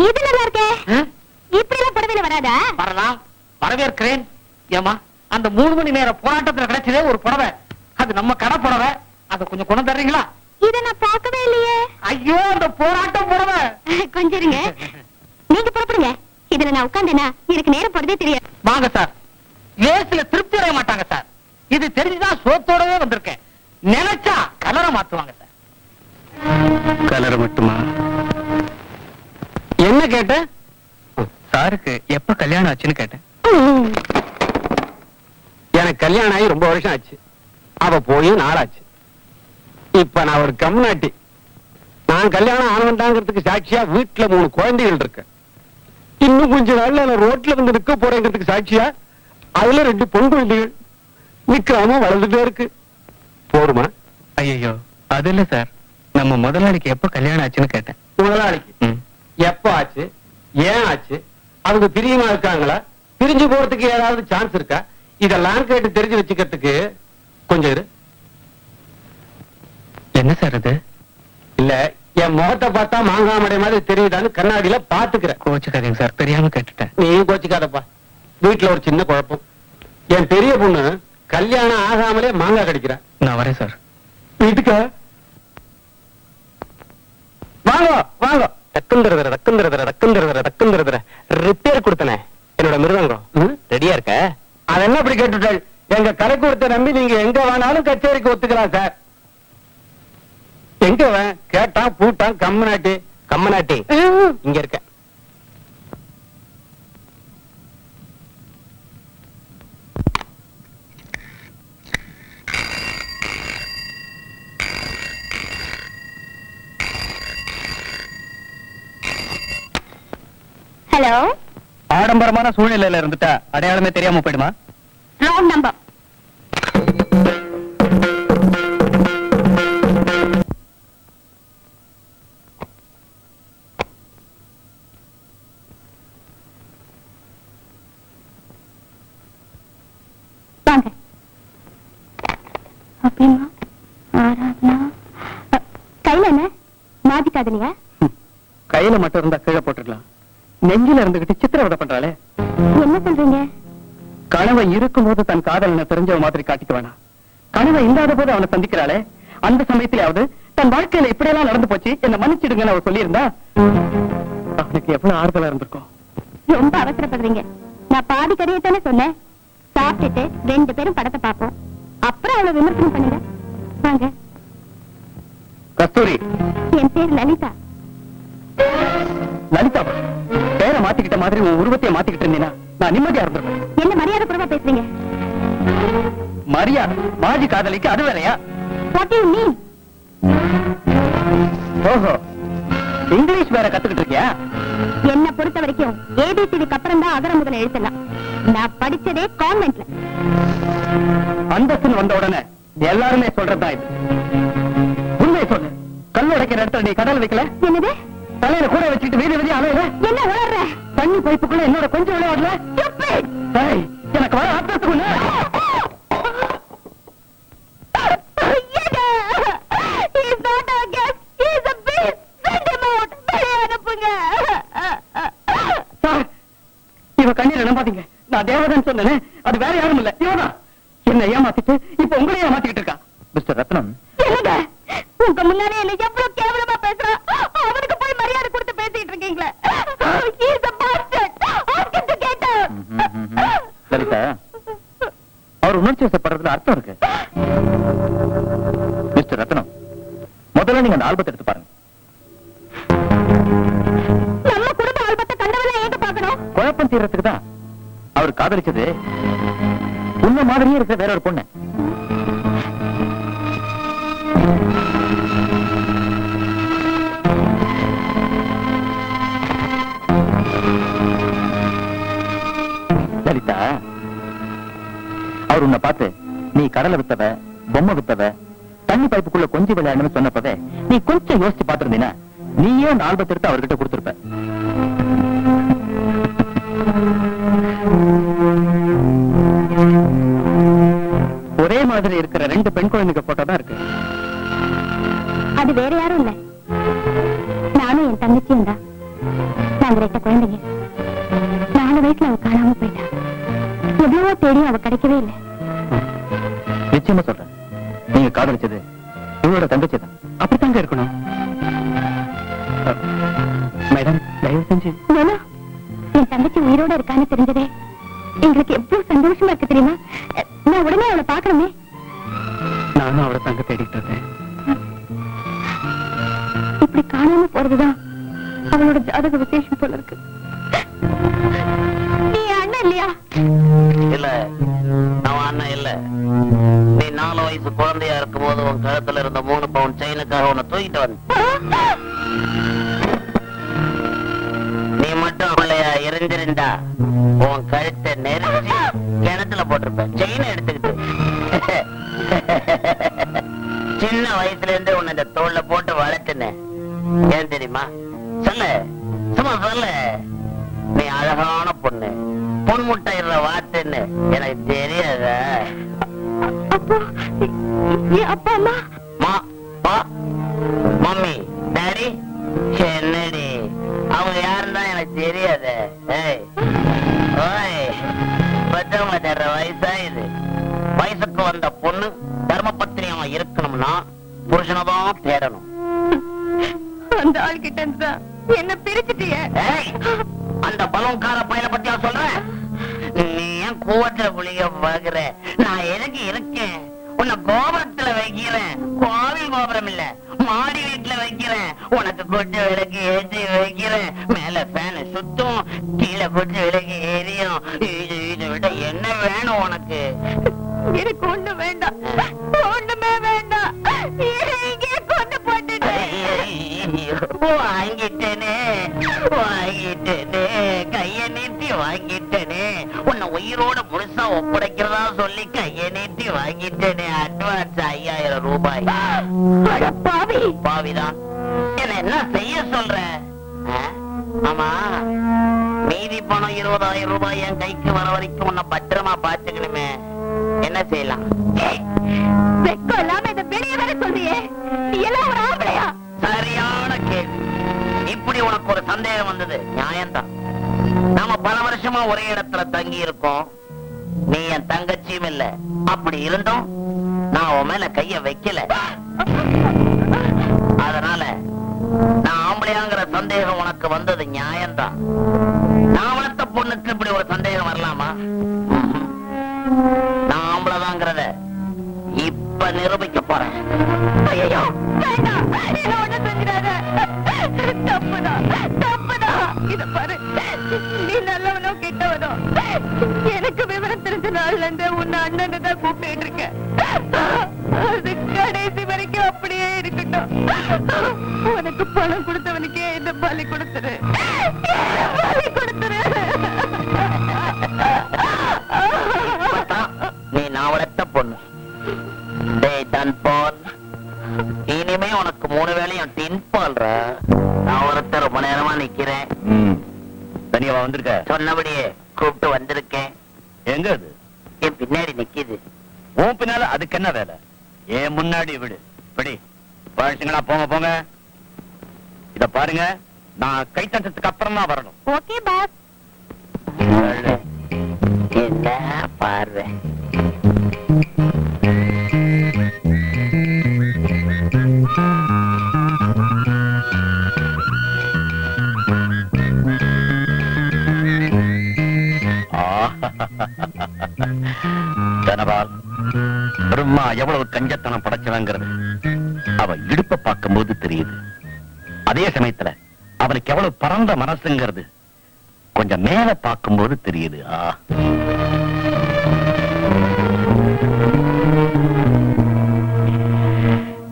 இது நல்லா இருக்கே. இப்படி எல்லாம் புடவையில வராதா? வரலாம், வரவேற்கிறேன். ஏமா, அந்த 3 மணி நேர போராட்டத்துல கிடைச்சதே ஒரு புடவை, அது நம்ம கடை புடவை. அதை கொஞ்சம் கொண்டு தர்றீங்களா? இத நான் பார்க்கவே இல்லையே. ஐயோ, அந்த போராட்டம் புடவை. கொஞ்சம் இருங்க, நீங்க புறப்படுங்க. இதுல நான் உட்கார்ந்தேனா எனக்கு நேரம் போறதே தெரியாது. வாங்க சார், லேசில திருப்தி அடைய மாட்டாங்க சார். இது தெரிஞ்சுதான் சோத்தோடவே வந்திருக்கேன். நினைச்சா கலரை மாத்துவாங்க சார். கலர் மட்டுமா? என்ன கேட்ட? சாருக்கு எப்ப கல்யாணம் ஆச்சுன்னு கேட்டேன். எனக்கு கல்யாணம் ஆகி ரொம்ப வருஷம் ஆச்சு. அவ போய் நாளாச்சு. இப்ப நான் ஒரு கம்நாட்டி. நான் கல்யாணம் ஆனவன்தாங்கிறதுக்கு சாட்சியா வீட்டுல 3 குழந்தைகள் இருக்கு. இன்னும் கொஞ்ச நாள்ல நான் ரோட்ல வந்து நிக்க போறேங்கிறதுக்கு சாட்சியா அதுல 2 பொன் குழந்தைகள் நிக்காம வளர்ந்துட்டே இருக்கு. போருமா? ஐயோ, அது இல்ல சார், நம்ம முதலாளிக்கு எப்ப கல்யாணம் ஆச்சுன்னு கேட்டேன். முதலாளிக்கு எப்ப ஆச்சு, ஏன் ஆச்சு, அவங்க பிரியமா இருக்காங்களா, பிரிஞ்சு போறதுக்கு ஏதாவது சான்ஸ் இருக்கா, இதெல்லாம் கேட்டு தெரிஞ்சு வச்சுக்கிறதுக்கு கொஞ்சம் இரு. என்ன சார் இது? இல்ல, என் முகத்தை பார்த்தா மாங்காமடை மாதிரி தெரியுதான்னு கண்ணாடியில பாத்துக்கிறேன். கோச்சுக்காதீங்க சார், தெரியாம கேட்டுட்டேன். நீயும் கோச்சிக்காதப்பா. வீட்டுல ஒரு சின்ன குழப்பம். என் பெரிய பொண்ணு கல்யாணம் ஆகாமலே மாங்காய் கடிக்கிறா. நான் வரேன் சார். வீட்டுக்கு வாங்க வாங்க. டக்குந்திரதர டக்குந்திரதர டக்குந்திரதர டக்குந்திரதர ரிப்பேர் கொடுத்தனே என்னோட மிருதங்கம் ரெடியா இருக்க? அது என்ன அப்படி கேட்டுட்டாள்? எங்க கலைக்கூடத்தை நம்பி நீங்க எங்க வேணாலும் கச்சேரிக்கு ஒத்துக்கலாம் சார். எங்க கேட்டான் பூட்டான் கம்மநாட்டி. கம்மநாட்டி இங்க இருக்க. ஹலோ. ஆடம்பரமான சூழ்நிலையில இருந்துட்டா அடையாளமே தெரியாம போயிடுமா? Wrong number. வாங்க. அப்படிமா ஆராதனா கையில என்ன மாட்டிக்காதனியா? கையில மட்டும் இருந்தா கீழே போட்டுக்கலாம், நெஞ்சில இருந்துகிட்டு சித்திரவதை பண்றாளே. என்ன சொல்றீங்க? கணவன் இருக்கும் போது தன் காதலனை தெரிஞ்சவ மாதிரி காட்டிக்க வேணாம். கணவன் இல்லாத போது அவனை சந்திக்கிறாளே, அந்த சமயத்திலாவது தன் வாழ்க்கையில இப்படியெல்லாம் நடந்து போச்சு, என்ன மன்னிச்சிடுங்கன்னு அவ சொல்லியிருந்தா அவனுக்கு எவ்வளவு ஆறுதலா இருந்திருக்கும். ரொம்ப அவசரப்படுறீங்க. நான் பாதி கதையை தானே சொன்னேன். சாப்பிட்டுட்டு 2 பேரும் படத்தை பார்ப்போம், அப்புறம் அவளை விமர்சனம் பண்ணுங்க. வாங்க. கஸ்தூரி. என் பேர் லலிதா. லலிதா, பேரை மாத்திக்கிட்ட மாதிரி உன் உருவத்தையே மாத்திக்கிட்டு இருந்தீங்கன்னா நான் நிம்மதியா இருந்திருப்பேன். என்ன மரியாதை குறைவா பேசுறீங்க? மரியாதை மாஜி காதலிக்கு அது வேறையா? What do you mean? ஓஹோ, இங்கிலீஷ் வேற கத்துக்கிட்டு இருக்கியா? என்ன பொறுத்த வரைக்கும் ஏபிசிடிக்கு அப்புறம் தான் அகர முதல எழுத்தலாம். நான் படிச்சதே கான்வென்ட்ல. அந்தஸ்து வந்த உடனே எல்லாருமே சொல்றதுதான் இது. உண்மையை சொல்லு, கல் உடைக்கிற இடத்துல நீ கடல் வைக்கல? என்னது? தலையில கூட வச்சுட்டு வீதி வீதி அலையில? என்ன உளர்ற? தண்ணி பைப்புக்குள்ள என்னோட கொஞ்சம் விளையாடல? Stupid! டேய், எனக்கு வர ஆத்திரத்துக்குள்ள He's not a guest. He's a beast. Send him out. வெளியே அனுப்புங்க. சார், இவ கண்ணீரை நம்பாதீங்க. நான் தேவதன் சொன்னேனே, அது வேற யாரும் இல்ல, இவதான். என்ன ஏமாத்திட்டு இப்ப உங்களையே ஏமாத்திக்கிட்டு இருக்கா. மிஸ்டர் ரத்னம், என்னங்க? உங்க முன்னாடி முன்னாலே என்ன எவ்வளவு கேவலமா பேசுறான். அவனுக்கு போய் மரியாதை கொடுத்து பேசிட்டு இருக்கீங்களே. He is a bastard. Ask him to get out. Lalitha, அவர் உணர்ச்சி வசப்படுறதுல அர்த்தம் இருக்கு. மிஸ்டர் ரத்னம், முதல்ல நீங்க அந்த ஆல்பத்தை எடுத்து பாருங்க. நம்ம குடும்ப ஆல்பத்தை கண்டவெல்லாம் ஏங்க பார்க்கணும்? குழப்பம் தீர்றதுக்கு தான் அவர் காதலிச்சது உன்ன மாதிரியே இருக்கிற வேற ஒரு பொண்ணு. லலிதா, அவர் உன்னை பார்த்து நீ கடலை வித்தவ, பொம்மை வித்தவ, தண்ணி பைப்புக்குள்ள கொஞ்சம் விளையாடுன்னு சொன்னப்பவே நீ கொஞ்சம் யோசிச்சு பார்த்திருந்தீனா நீயே அந்த ஆல்பத்தை எடுத்து அவர்கிட்ட கொடுத்திருப்ப. ஒரே மாதிரி இருக்கிற 2 பெண் குழந்தைங்க போட்டோ தான் இருக்கு. அது வேற யாரும் இல்ல, நானும் என் தங்கச்சியும் தான். நாங்க 2 குழந்தைங்க. 4 வயசுல அவ காணாம போயிட்டா. எவ்வளவோ தேடி அவ கிடைக்கவே இல்லை. நிச்சயமா சொல்றேன், நீங்க காதலிச்சது இவரோட தங்கச்சி தான். அப்படித்தாங்க இருக்கணும். மேடம், தயவு செஞ்சு. நானா? என் தங்கச்சி உயிரோட இருக்கான்னு தெரிஞ்சதே எங்களுக்கு எவ்வளவு சந்தோஷமா இருக்கு தெரியுமா? நான் உடனே அவளை பாக்கணுமே. நானும் அவரை தங்க தேடிட்டு இருக்கேன். இப்படி காணாம போறதுதான் அவளோட ஜாதக விசேஷம் போல இருக்கு. நீ அண்ணன் இல்லையா? இல்ல, அவன் அண்ணன் இல்ல. நீ 4 வயசு குழந்தையா இருக்கும் போது உன் கழுத்துல இருந்த 3 பவுன் செயினுக்காக உன்னை தூக்கிட்டு வந்து நீ மட்டும் அவளையா எரிஞ்சிருந்தா உன் கழுத்தை நெரிச்சு கிணத்துல போட்டிருப்ப. செயினை எடுத்துக்கிட்டு சின்ன வயசுல இருந்து உன்னை இந்த தோல்ல போட்டு வளர்த்துனேன். ஏன் தெரியுமா? சொல்லு, சும்மா சொல்லு. நீ அழகான பொண்ணு, பொன் முட்டையிடுற வார்த்தைன்னு எனக்கு தெரியாத. அப்போ என் அப்பா அம்மா? மம்மி, டாடி, என்னடி அவங்க யாருன்னு எனக்கு தெரியாத. பெற்றவங்க தர்ற வயசா இது. வயசுக்கு வந்த பொண்ணு தர்மபத்தினியா இருக்கணும்னா புருஷனதான் தேடணும். அந்த ஆள் கிட்ட இருந்தா என்ன பிரிச்சுட்டிய. அந்த பலூன்கார பையனை பத்தியா சொல்றேன்? நீ ஏன் கூவத்துல புளிய பாக்குற? நான் எதுக்கு இருக்கேன்? உன்னை கோபுரத்துல வைக்கிறேன். கோவில் கோபுரம் இல்ல, மாடி வீட்டுல வைக்கிறேன். உனக்கு கொட்டு விளக்கு ஏற்றி வைக்கிறேன். மேல ஃபேன் சுத்தும், கீழே கொட்டு விளக்கு எரியும். இதை விட என்ன வேணும் உனக்கு? எனக்கு ஒண்ணு வேண்டாம், ஒண்ணுமே வேண்டாம். இங்கே கொண்டு போட்டுட்டேன். வாங்கிட்டேனே, வாங்கிட்டேனே, கைய நீட்டி வாங்கிட்டேனே. உன்னை உயிரோட முழுசா ஒப்படைக்கிறதா சொல்லி கைய நீட்டி வாங்கிட்டேனே. அட்வான்ஸ் 5000 ரூபாய். பாவி பாவிதான். என்ன செய்ய சொல்ற? ஆமா, மீதி பணம் 20000 ரூபாய் என் கைக்கு வர வரைக்கும் உன்னை பத்திரமா பாத்துக்கணுமே. என்ன செய்யலாம்? வெக்கம் இல்லாம இதை வெளியே வர சொல்றியே, நீ எல்லாம் ஒரு ஆம்பளையா? சரியான கேள்வி. இப்படி உனக்கு ஒரு சந்தேகம் வந்தது நியாயம்தான். நாம பல வருஷமா ஒரே இடத்துல தங்கி இருக்கோம். நீ என் தங்கச்சியும் இல்ல. அப்படி இருந்தும் நான் உன் மேல கைய வைக்கல. அதனால நான் ஆம்பளையாங்கிற சந்தேகம் உனக்கு வந்தது நியாயம்தான். நான் வளர்த்த பொண்ணுக்கு இப்படி ஒரு சந்தேகம் வரலாமா? நான் ஆம்பளைதாங்கிறத இப்ப நிரூபிக்க போறேன். ஐயோ வேண்டாம், என்ன ஒண்ணு செஞ்சிடாத. தப்புதான், தப்புதான். இத பாரு, நீ நல்லவனோ கெட்டவனோ, எனக்கு விவரம் தெரிஞ்ச நாள்ல இருந்து உன்னை அண்ணன் தான் கூப்பிட்டு இருக்கேன். அது கடைசி வரைக்கும் அப்படியே இருக்கட்டும். உனக்கு பணம் கொடுத்தவனுக்கே இந்த பலி கொடுத்துரு, பலி கொடுத்துரு. நீ நான் வளர்த்த பொண்ணு. இனிமே உனக்கு 3 வேளையும் டின் பால்ற. நான் ஒருத்தர் ரொம்ப நேரமா நிக்கிறேன். தனியாவா வந்திருக்க? சொன்னபடியே கூப்பிட்டு வந்திருக்கேன். எங்க அது? என் பின்னாடி நிக்குது. உன் பின்னால அதுக்கு என்ன வேலை? ஏன் முன்னாடி விடு. படி பழச்சுங்களா, போங்க போங்க. இத பாருங்க, நான் கை தட்டத்துக்கு அப்புறம் தான் வரணும். Okay boss. என்ன பார்வை? நான் எவ்வளவு கஞ்சத்தனம் படைச்சவங்கிறது அவ இடுப்ப பார்க்கும்போது தெரியுது. அதே சமயத்துல அவனுக்கு எவ்வளவு பரந்த மனசுங்கிறது கொஞ்சம் மேல பார்க்கும்போது தெரியுது.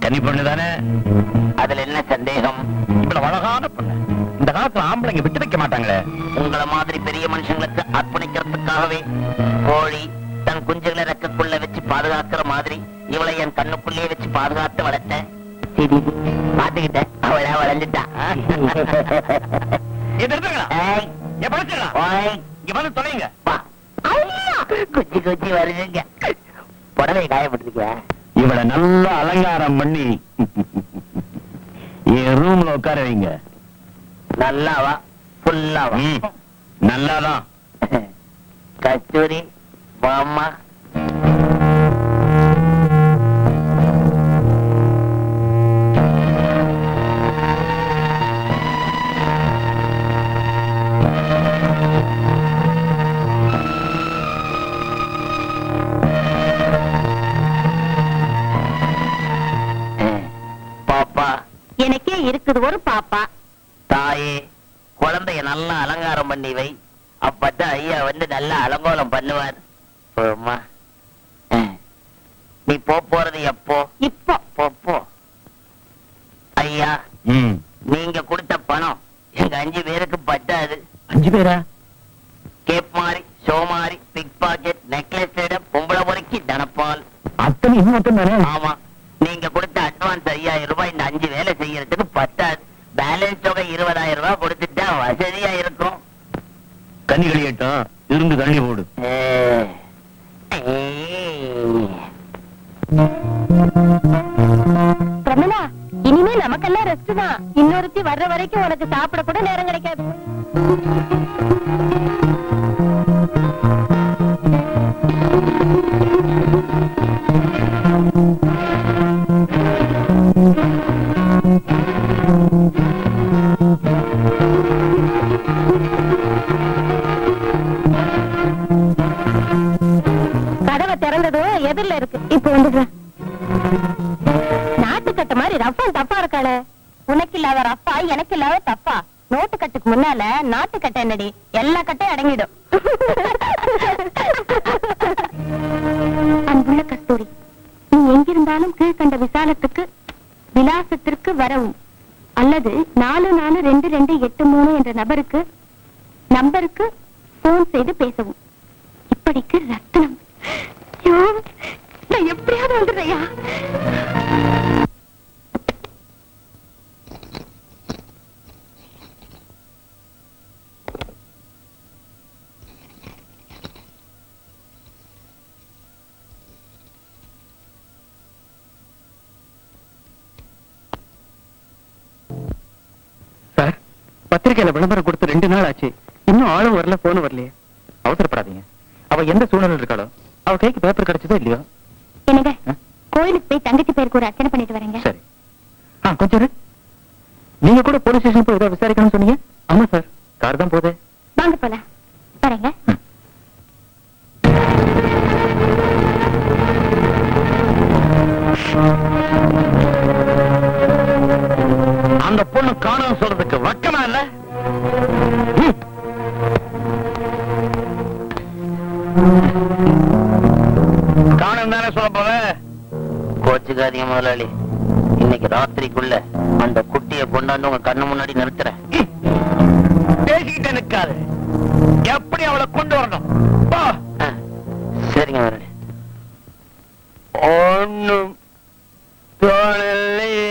கன்னி பொண்ணு தானே, அதுல என்ன சந்தேகம்? இவ்வளவு அழகான பொண்ணு இந்த காலத்துல ஆம்பளைங்க விட்டு வைக்க மாட்டாங்களே. உங்கள மாதிரி பெரிய மனுஷங்களுக்கு அர்ப்பணிக்கிறதுக்காகவே கோழி தன் குஞ்சுகளை ரெக்கக்குள்ள வச்சு பாதுகாக்கிற மாதிரி இவளை என் கண்ணுக்குள்ளேயே வச்சு பாதுகாத்து வளர்த்தேன். பாத்துக்கிட்டேன், அவளா வளர்ந்துட்டா. தொலைங்க. குச்சி குச்சி வருதுங்க. புடவை காயப்பட்டிருக்க. இவளை நல்லா அலங்காரம் பண்ணி என் ரூம்ல உட்கார வைங்க. நல்லாவா ஃபுல்லாவா? நல்லாதான். கஸ்தூரி மாமா. பாப்பா, எனக்கே இருக்குது ஒரு பாப்பா. தாயே, குழந்தைய நல்லா அலங்காரம் பண்ணி வை. அப்பதான் ஐயா வந்து நல்லா அலங்கோலம் பண்ணுவார். போம்மா. நீ போறது எப்போ? இப்போ போ. ஐயா, நீங்க கொடுத்த பணம் எங்க 5 பேருக்கு பத்தாது. 5 பேரா? கேப் மாறி, ஷோ மாறி, பிக் பாக்கெட், நெக்லஸ், பொம்பளை முறைக்கு தனப்பால் அத்தனை இது மட்டும் தானே? ஆமா. நீங்க கொடுத்த அட்வான்ஸ் 5000 ரூபாய் இந்த 5 வேலை செய்யறதுக்கு பத்தாது. பேலன்ஸ் தொகை 20000 ரூபாய் கொடுத்துட்டா வசதியா இருக்கும். கண்ணி கழியட்டும், இருந்து தள்ளி போடு. பிரமிளா, இனிமே நமக்கெல்லாம் ரெஸ்ட் தான். இன்னொருத்தி வர்ற வரைக்கும் உனக்கு சாப்பிட கூட நேரம் கிடைக்காது. கதவை திறந்ததும் எதிரில இருக்கு. இப்ப வந்துடுறேன். நாட்டுக்கட்டு மாதிரி ரஃபன் தப்பா இருக்காளே. உனக்கு இல்லாத ரஃபா, எனக்கு இல்லாத தப்பா. நோட்டு கட்டுக்கு முன்னால நாட்டுக்கட்டை என்னடி? எல்லா கட்டையும் அடங்கிடும். அன்புள்ள கஸ்தூரி, நீ எங்கிருந்தாலும் கீழ்கண்ட விலாசத்திற்கு வரவும் அல்லது 442283 என்ற நம்பருக்கு போன் செய்து பேசவும். இப்படிக்கு ரத்னம். ஐயோ, நான் எப்படியாவது வந்துடுறையா? சார், பத்திரிகையில விளம்பரம் கொடுத்து 2 நாள் ஆச்சு. இன்னும் ஆளும் வரல, போனும் வரலையே. அவசரப்படாதீங்க. அவ எந்த சூழ்நிலை இருக்காளோ, அவ கைக்கு பேப்பர் கிடைச்சதோ இல்லையோ. என்னங்க, கோயிலுக்கு போய் தங்கச்சி பேருக்கு ஒரு அர்ச்சனை பண்ணிட்டு வரேங்க. சரி. கொஞ்சம் இரு. நீங்க கூட போலீஸ் ஸ்டேஷன் போய் ஏதாவது விசாரிக்கணும்னு சொன்னீங்க. ஆமா சார், கார் தான் போதே. வாங்க போலாம். வரேங்க. அந்த பொண்ணு காணும் சொல்றதுக்கு வக்கமா இல்ல? காணும் தானே சொல்ல போற? கோச்சுக்காதீங்க முதலாளி. இன்னைக்கு ராத்திரிக்குள்ள அந்த குட்டியை கொண்டாந்து உங்க கண்ணு முன்னாடி நிறுத்துறேன். பேசிக்கிட்டே நிக்காது. எப்படி அவளை கொண்டு வரணும்? சரிங்க முதலாளி. ஒண்ணும் தோணலையே.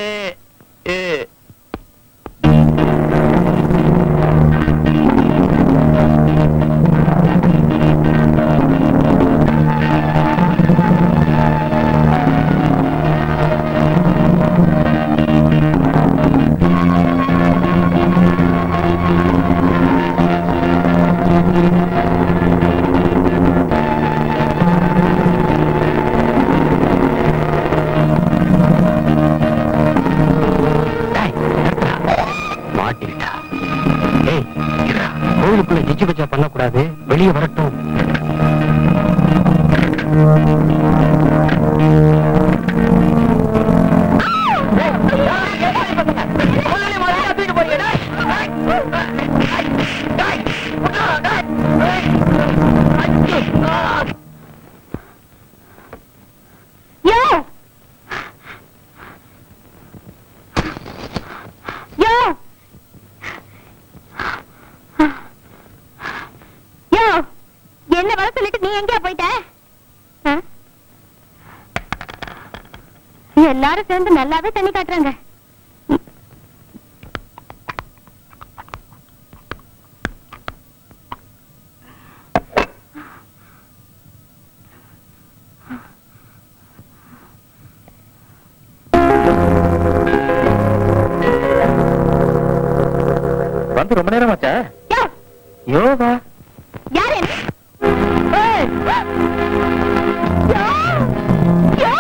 எல்லாரும் சேர்ந்து நல்லாவே தண்ணி காட்டுறாங்க. வந்து ரொம்ப நேரம் ஆச்சா? யோவா யாரு? ஏய்! யோ! யோ!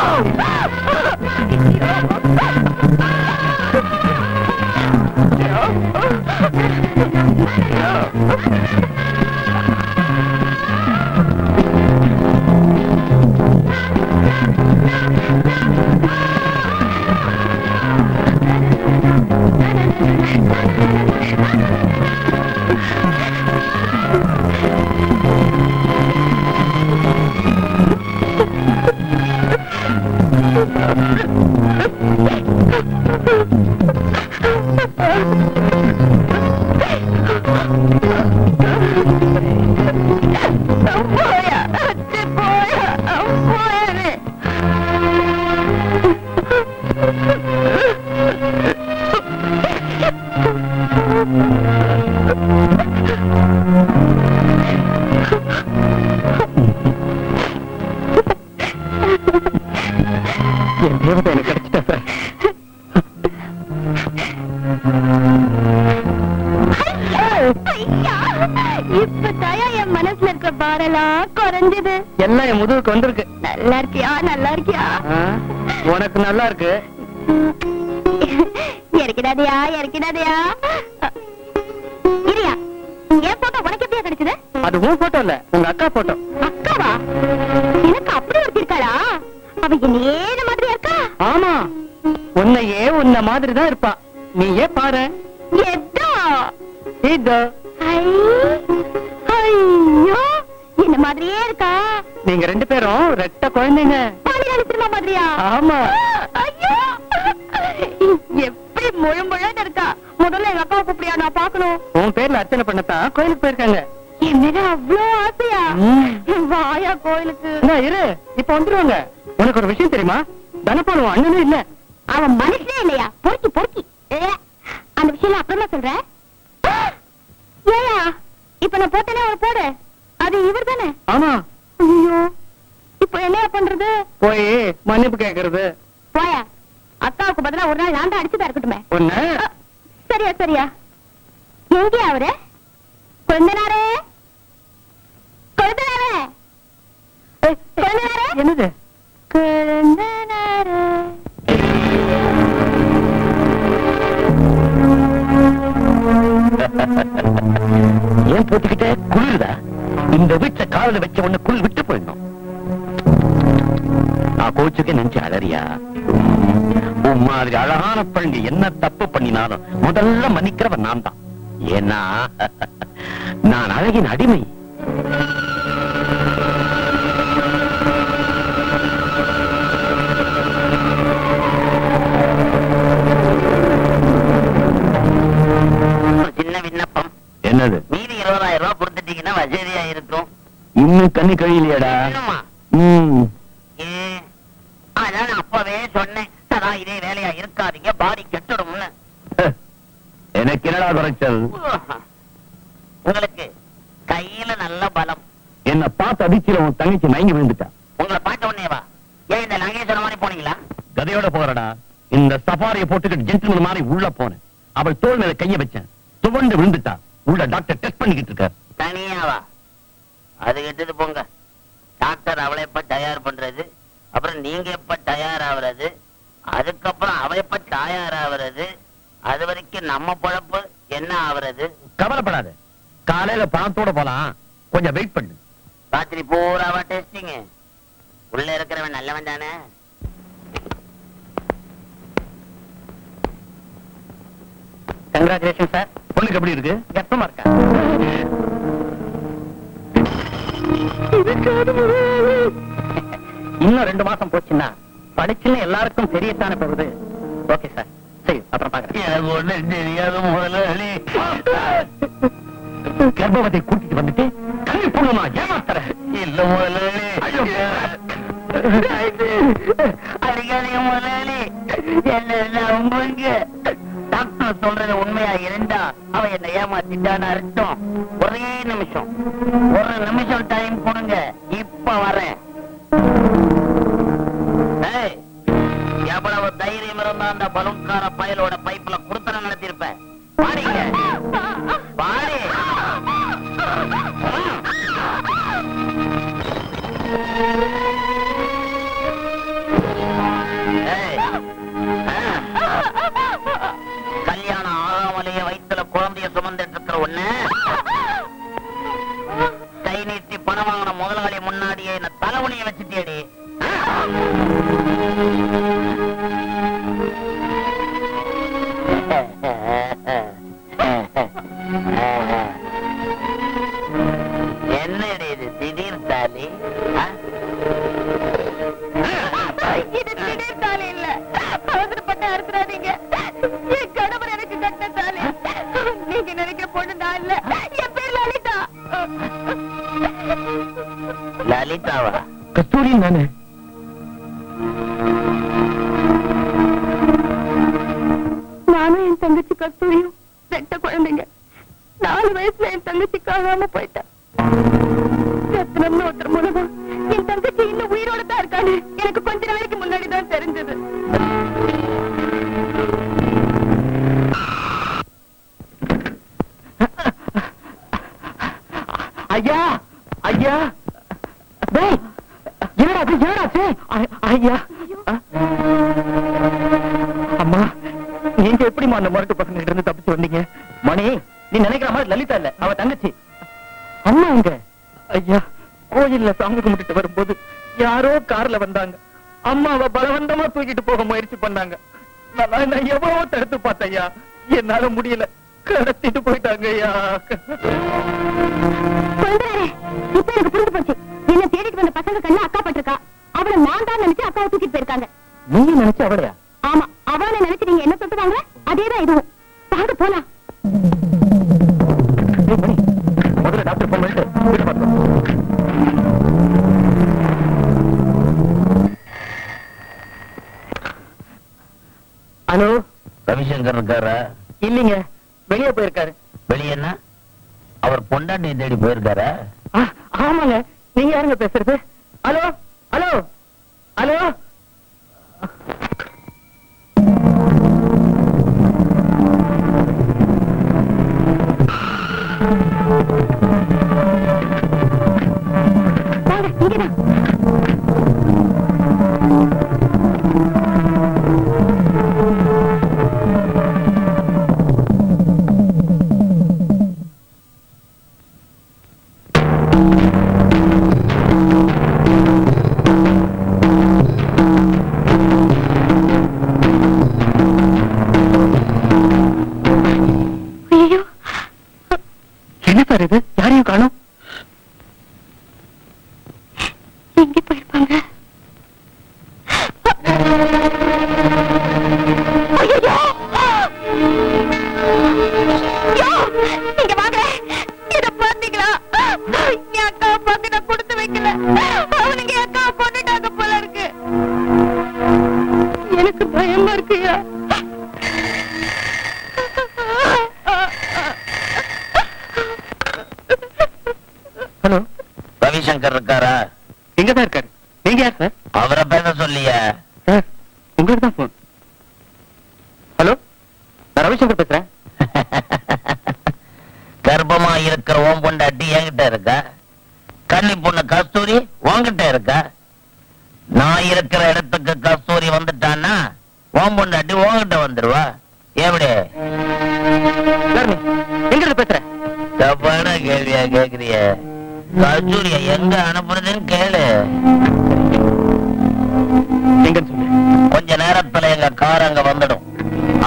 என் தேவதை எனக்கு கிடைச்சிட்டா சார். இப்பதாயா என் மனசுல இருக்க பாரெல்லாம் குறைஞ்சது. எல்லாம் என் முதுகுக்கு வந்திருக்கு. நல்லா இருக்கியா? நல்லா இருக்கியா? உனக்கு நல்லா இருக்கு. இறக்கிடாதயா, இறக்கிடாதயா. இரியா, என் போட்டோ உனக்கு எப்படியா கிடைச்சது? அது உன் போட்டோ இல்ல, உங்க அக்கா போட்டோ. அக்காவா? எனக்கு அப்படி ஒருத்தி இருக்காளா? அவ என்னையே மாதிரி இருக்கா? ஆமா, உன்னையே உன்ன மாதிரி தான் இருப்பா. நீயே பாரு. எதோ இதோ ஐயோ, என்ன மாதிரியே இருக்கா. நீங்க ரெண்டு பேரும் ரெட்ட குழந்தைங்க. பாலிராணி சினிமா மாதிரியா? ஆமா. ஐயோ, எப்படி முழு முழுன்னு இருக்கா. முதல்ல எங்க அக்காவை கூப்பிடியா, நான் பாக்கணும். உன் பேர்ல அர்ச்சனை பண்ணத்தான் கோயிலுக்கு போயிருக்காங்க. என் மேல அவ்வளோ ஆசையா? ம். வாயா கோயிலுக்கு. என்ன இரு, இப்ப வந்துருவாங்க. உனக்கு ஒரு விஷயம் தெரியுமா? தனபால் உன் அண்ணனும் இல்ல. அவன் மனுஷனே இல்லையா? பொறுக்கி பொறுக்கி. அந்த விஷயம் அப்புறமா சொல்றேன். ஏயா, இப்ப நான் போட்டேனே ஒரு போடு, அது இவர் தானே? ஆமா. ஐயோ, இப்ப என்னையா பண்றது? போய் மன்னிப்பு கேக்குறது. போயா, அக்காவுக்கு பதிலா ஒரு நாள் நான் தான் அடிச்சுதான் இருக்கட்டுமே. ஒண்ணு சரியா சரியா. எங்கே அவரு? கொழுந்தனாரே, கொழுந்தனாரே, கொழுந்தனாரே. என்னது? கொழுந்தனாரே. ஏன் போட்டுக்கிட்ட குளிருதா? இந்த வீட்டை காலில் வச்ச உடனே குளிர் விட்டு போயிடணும். நான் கோச்சுக்க நினைச்சு அலறியா? உன் மாதிரி அழகான பள்ளி என்ன தப்பு பண்ணினாலும் முதல்ல மன்னிக்கிறவன் நான் தான். ஏன்னா நான் அழகின் அடிமை. சின்ன விண்ணப்பம். என்னது? மீதி 20,000 ரூபாய் கொடுத்துட்டீங்கன்னா வசதியா இருக்கும். இன்னும் கண்ணி கழியலையாடா? என்னம்மா? ஏன்? அதான் நான் அப்பவே சொன்னேன், சதா இதே வேலையா இருக்காதீங்க, பாடி கெட்டுடும்னு. எனக்கு என்னடா குறைச்சல்? உங்களுக்கு கையில நல்ல பலம். என்ன பார்த்து அதிர்ச்சியில உன் தங்கச்சி மயங்கி விழுந்துட்டா. உங்களை பார்த்த உடனேவா? ஏன் இந்த நகேஸ்வரம் மாதிரி போனீங்களா? கதையோட போறடா. இந்த சஃபாரியை போட்டுக்கிட்டு ஜென்டில்மேன் மாதிரி உள்ள போனேன். அவள் தோள் மேல கைய வச்சேன், துவண்டு விழுந்துட்டா. உள்ள டாக்டர் டெஸ்ட் பண்ணிக்கிட்டு இருக்கார். தனியாவா? அது கெட்டது போங்க. டாக்டர் அவளை எப்ப தயார் பண்றது, அப்புறம் நீங்க எப்ப தயாராகிறது, அதுக்கப்புறம் அவ எப்ப தயாராகிறது, அது வரைக்கும் நம்ம பொழப்பு என்ன ஆகுறது? கவலைப்படாத, காலையில பணத்தோட போலாம். கொஞ்சம் வெயிட் பண்ணு. ராத்திரி பூராவா டெஸ்டிங்? உள்ள இருக்கிறவன் நல்லவன் தானே? Congratulation sir. பொண்ணுக்கு எப்படி இருக்கு? கர்ப்பமா இருக்கா? இன்னும் 2 மாசம் போச்சுன்னா படிச்சுன்னு எல்லாருக்கும் தெரியத்தானே போகுது. ஓகே சார், சரி, அப்புறம் பாக்குறேன். எனக்கு ஒண்ணு தெரியாது முதலாளி. கர்ப்பவத்தை கூட்டிட்டு வந்துட்டு கண்ணி பொண்ணுமா ஏமாத்துற? இல்ல முதலாளி. அடிக்காதீங்க முதலாளி, என்ன நம்புங்க. டாக்டர் சொல்றது உண்மையா இருந்தா அவ என்ன ஏமாத்திட்டான்னு அர்த்தம். ஒரே நிமிஷம், ஒரு நிமிஷம் டைம் கொடுங்க, இப்ப வரேன். ஏய், எவ்வளவு தைரியம் இருந்தா அந்த பலூன்கார பயலோட பைப்ல குடுத்தன நடத்திருப்பேன். பாருங்க பாரு. கல்யாணம் ஆகாமலேயே வயிற்றுல குழந்தைய சுமந்துட்டு இருக்கிற ஒண்ணு கை நீட்டி பணம் வாங்கின முதலாளி முன்னாடியே என்ன தலைவலியை வச்சுட்டேடி. என்னடி இது திடீர் தாலி? இது திடீர் தாலி இல்ல, அவசரப்பட்டு அறுத்துறாதீங்க. என் கணவர் எனக்கு கட்ட தாலி. நீங்க நினைக்கிற பொண்ணு நான் இல்ல, என் பேர் லலிதா. லலிதாவா? கஸ்தூரி நானே. நானும் என் தங்கச்சி கஸ்தூரியும் ரெட்ட குழந்தைங்க. 4 வயசுல என் தங்கச்சி காணாம போயிட்டேன். ரத்னம்னு ஒருத்தர் மூலமா என் தங்கச்சி இன்னும் உயிரோட தான் இருக்கான்னு எனக்கு கொஞ்ச நாளைக்கு முன்னாடி தான் தெரிஞ்சது. ஐயா ஐயா, டேய், என்னடாச்சு என்னடாச்சு? ஐயா, அம்மா, நீங்க எப்படிமா அந்த முரட்டு பசங்க கிட்ட இருந்து தப்பிச்சு வந்தீங்க? மணி, நீ நினைக்கிற மாதிரி லலிதா இல்ல, அவ தங்கச்சி. அம்மா எங்க? ஐயா, கோயில்ல சாமி கும்பிட்டுட்டு வரும்போது யாரோ கார்ல வந்தாங்க. அம்மாவை பலவந்தமா தூக்கிட்டு போக முயற்சி பண்ணாங்க. நான் எவ்வளவோ தடுத்து பார்த்தேன் ஐயா, என்னால முடியல, கடத்திட்டு போயிட்டாங்க ஐயா. சொல்றாரே, இப்ப எனக்கு புரிஞ்சு போச்சு. என்ன தேடிட்டு வந்த பசங்க கண்ணு அக்கா பட்டிருக்கா. அவளை நான் தான் நினைச்சு அக்காவை தூக்கிட்டு போயிருக்காங்க. நீங்க நினைச்சு அவளையா? ஆமா, அவளை நினைச்சு நீங்க என்ன தொட்டுவாங்க, அதேதான் இதுவும். வாங்க போலாம். முதல்ல டாக்டர் போன் பண்ணிட்டு வீட்டு பார்த்தோம். ஹலோ, ரவிசங்கர் இருக்காரா? இல்லீங்க, வெளியே போயிருக்காரு. வெளியேன்னா அவர் பொண்டாட்டியை தேடி போயிருக்காரா? ஆமாங்க, நீங்க யாருங்க பேசுறது? Hello hello hello. வாங்க, இங்கதான். ஐயோ, என்ன சார் இது? யாரையும் காணோம். எங்க போயிருப்பாங்க? ஐயோ! ஐயோ! இங்க வாங்க. இத பாத்தீங்களா? என் அக்காவை பார்த்து நான் கொடுத்து வைக்கல. அவனுங்க என் அக்காவை கொன்னுட்டாங்க போல இருக்கு. எனக்கு பயமா இருக்குயா. ஹலோ, ரவிசங்கர் இருக்காரா? எங்கதான் இருக்காரு? நீங்க யார் சார்? அவரை பேச சொல்லிய. சார், உங்களுக்கு தான் போன். ஹலோ, நான் ரவிசங்கர் பேசுறேன். கர்ப்பமா இருக்கிற ஓம் பொண்டாட்டி என்கிட்ட இருக்கா? கன்னி பொண்ணு கஸ்தூரி உன்கிட்ட இருக்கா? நான் இருக்கிற இடத்துக்கு கஸ்தூரி வந்துட்டான்னா ஓம் பொண்டாட்டி உன்கிட்ட வந்துருவா. எப்படி? சார், நீ எங்க இருந்து பேசுற? தப்பான கேள்வியா கேக்குறிய? கஸ்தூரிய எங்க அனுப்புறதுன்னு கேளு. எங்கன்னு சொல்லு. கொஞ்ச நேரத்துல எங்க கார் அங்க வந்துடும்.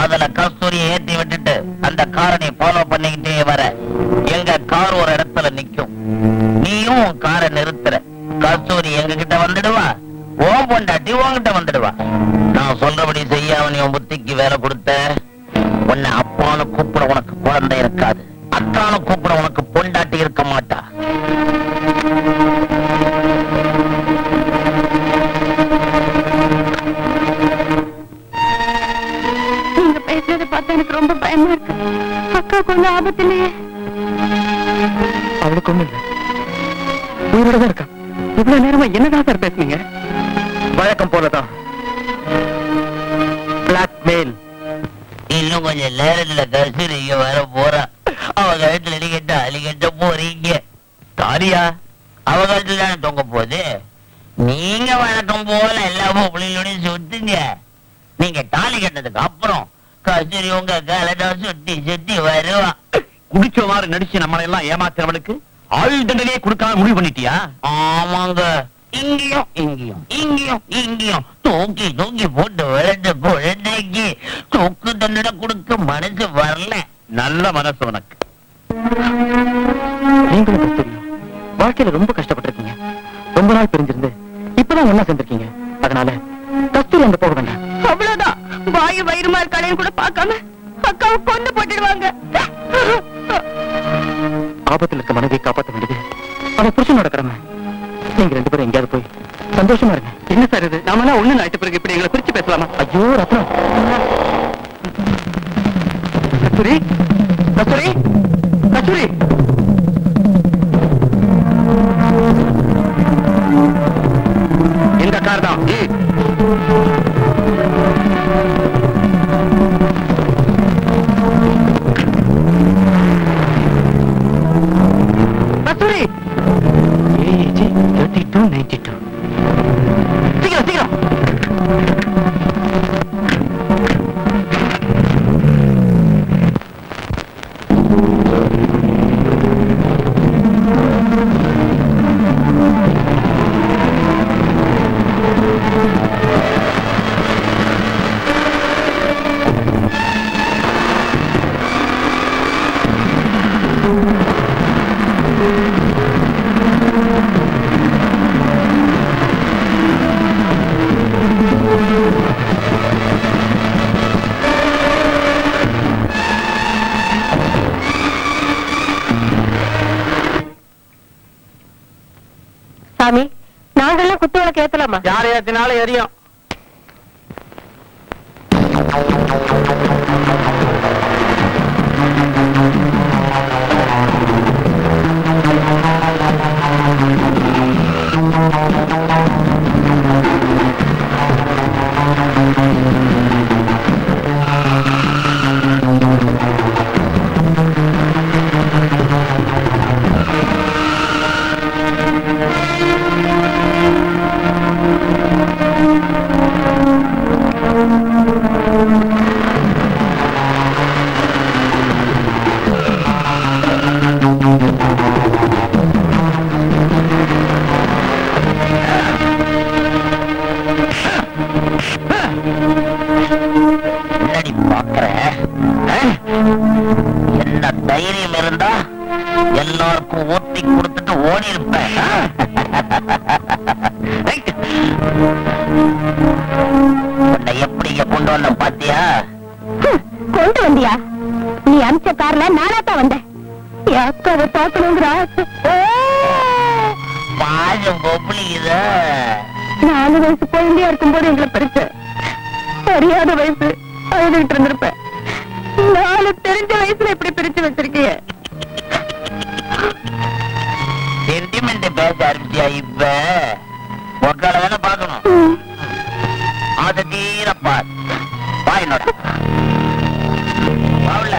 அதுல கஸ்தூரியை ஏத்தி விட்டுட்டு அந்த காரை நீ ஃபாலோ பண்ணிக்கிட்டே வர. எங்க கார் ஒரு இடத்துல நிக்கும். நீயும் உன் காரை நிறுத்துற. கஸ்தூரி எங்க கிட்ட வந்துடுவா, ஓம் பொண்டாட்டி உன்கிட்ட வந்துடுவா. நான் சொல்றபடி செய்யாம நீ உன் புத்திக்கு வேலை கொடுத்த, உன்னை அப்பான்னு கூப்பிட உனக்கு குழந்தை இருக்காது, அத்தானு கூப்பிட உனக்கு பொண்டாட்டி இருக்க மாட்டா. பார்த்தா எனக்கு ரொம்ப பயமா இருக்கு. அக்காவுக்கு ஒண்ணு ஆபத்து இல்லையே? அவளுக்கு ஒண்ணு இல்ல, உயிரோட தான் இருக்கா. இவ்வளவு நேரமா என்னதான் சார் பேசுனீங்க? வழக்கம் போலதான். பிளாக்மெயில். இன்னும் கொஞ்சம் நேரத்துல கசிறு இங்க வர போறா. அவ கழுத்துல அடிக்கட்ட போறீங்க. தாலியா? அவ கழுத்துல தானே தொங்க போகுது. நீங்க வழக்கம் போல எல்லா பொம்பளையோடையும் சுத்துங்க. நீங்க தாலி கட்டதுக்கு அப்புறம் கசிறு உங்க காலதான் சுத்தி சுத்தி வருவா. குடிச்ச மாதிரி நடிச்சு நம்மளை எல்லாம் ஏமாத்துறவளுக்கு ஆயுள் தண்டனையே கொடுக்காம முடிவு பண்ணிட்டியா? ஆமாங்க, இங்கேயும் இங்கேயும் இங்கேயும் இங்கேயும் தூக்கி தூக்கி போட்டு விளைஞ்ச குழந்தைக்கு சொக்கு தண்டனை கொடுக்க மனசு வரல. நல்ல மனசு உனக்கு. நீங்களும் கஸ்தூரி வாழ்க்கையில ரொம்ப கஷ்டப்பட்டிருக்கீங்க. ரொம்ப நாள் பிரிஞ்சிருந்து இப்பதான் ஒண்ணா சேர்ந்திருக்கீங்க. அதனால கஸ்தூரி அங்க போக வேண்டாம். அவ்வளவுதான். வாயு வயிறுமா இருக்காளேன்னு கூட பார்க்காம அக்காவை கொண்டு போட்டுடுவாங்க. ஆபத்துல இருக்க மனைவியை காப்பாற்ற வேண்டியது அவன் புருஷனோட கடமை. நீங்க ரெண்டு பேரும் எங்கேயாவது போய் சந்தோஷமா இருங்க. என்ன சார் இது? நாமெல்லாம் ஒண்ணு நாட்டு பிறகு இப்படி எங்களை பிரிச்சு பேசலாமா? ஐயோ ரத்னம். கஸ்தூரி, கஸ்தூரி, கஸ்தூரி. இந்த கார் தான். கஸ்தூரி. ஏஜ் 32 92. சீக்கிரம் சீக்கிரம். சாமி, நாங்கெல்லாம் குத்து விளக்கு ஏத்தலாமா? யார் ஏத்தினாலும் எரியும். என்னடி பாக்குற? என்ன தைரியம் இருந்தா எல்லாருக்கும் ஊத்தி கொடுத்துட்டு ஓடி இருப்பேன். உன்னை எப்படி இங்க கொண்டு வந்த பாத்தியா? கொண்டு வந்தியா? நீ அமிச்ச கார்ல நானாத்தான் வந்தேன். என் அக்காவை பார்க்கணுங்கிற ஆசை. பாஜம் கொப்பளிக்குத. 4 வயசு குழந்தையா இருக்கும்போது எங்களை பறிச்ச. தெரியாத வயசு அழுதுகிட்டு இருந்திருப்பேன். 4 தெரிஞ்ச வயசுல இப்படி பிரிச்சு வச்சிருக்கீங்க. சென்டிமெண்ட் பேச ஆரம்பிச்சியா? இப்ப உக்கால தானே பாக்கணும். அதை தீரப்பா வா என்னோட வாவுல.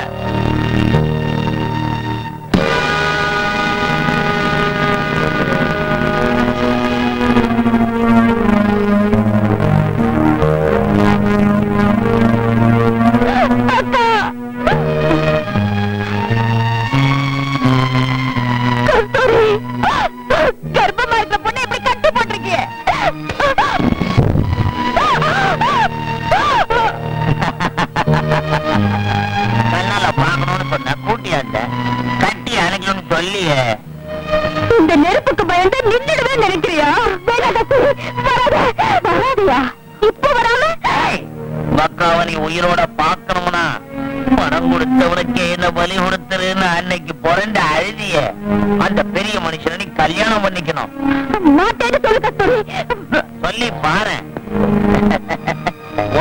கர்ப்பமா இருக்கிற பொண்ணை எப்படி கட்டி போட்டிருக்கீங்க? கண்ணால பாக்கணும்னு சொன்ன கூட்டியாண்ட கட்டி அணைக்கணும்னு சொல்லியே. இந்த நெருப்புக்கு பயந்து நின்றுடுவே நினைக்கிறியா? வராதியா? இப்ப வராம பக்காவை நீ உயிரோட பாக்கணும்னா பணம் கொடுத்தவனுக்கு என்ன பலி கொடுத்துருன்னு அன்னைக்கு புரண்ட அழுதிய அந்த பெரிய மனுஷனை நீ கல்யாணம் பண்ணிக்கணும். மாட்டேன்னு சொல்லு கஸ்தூரி. சொல்லி பாரு.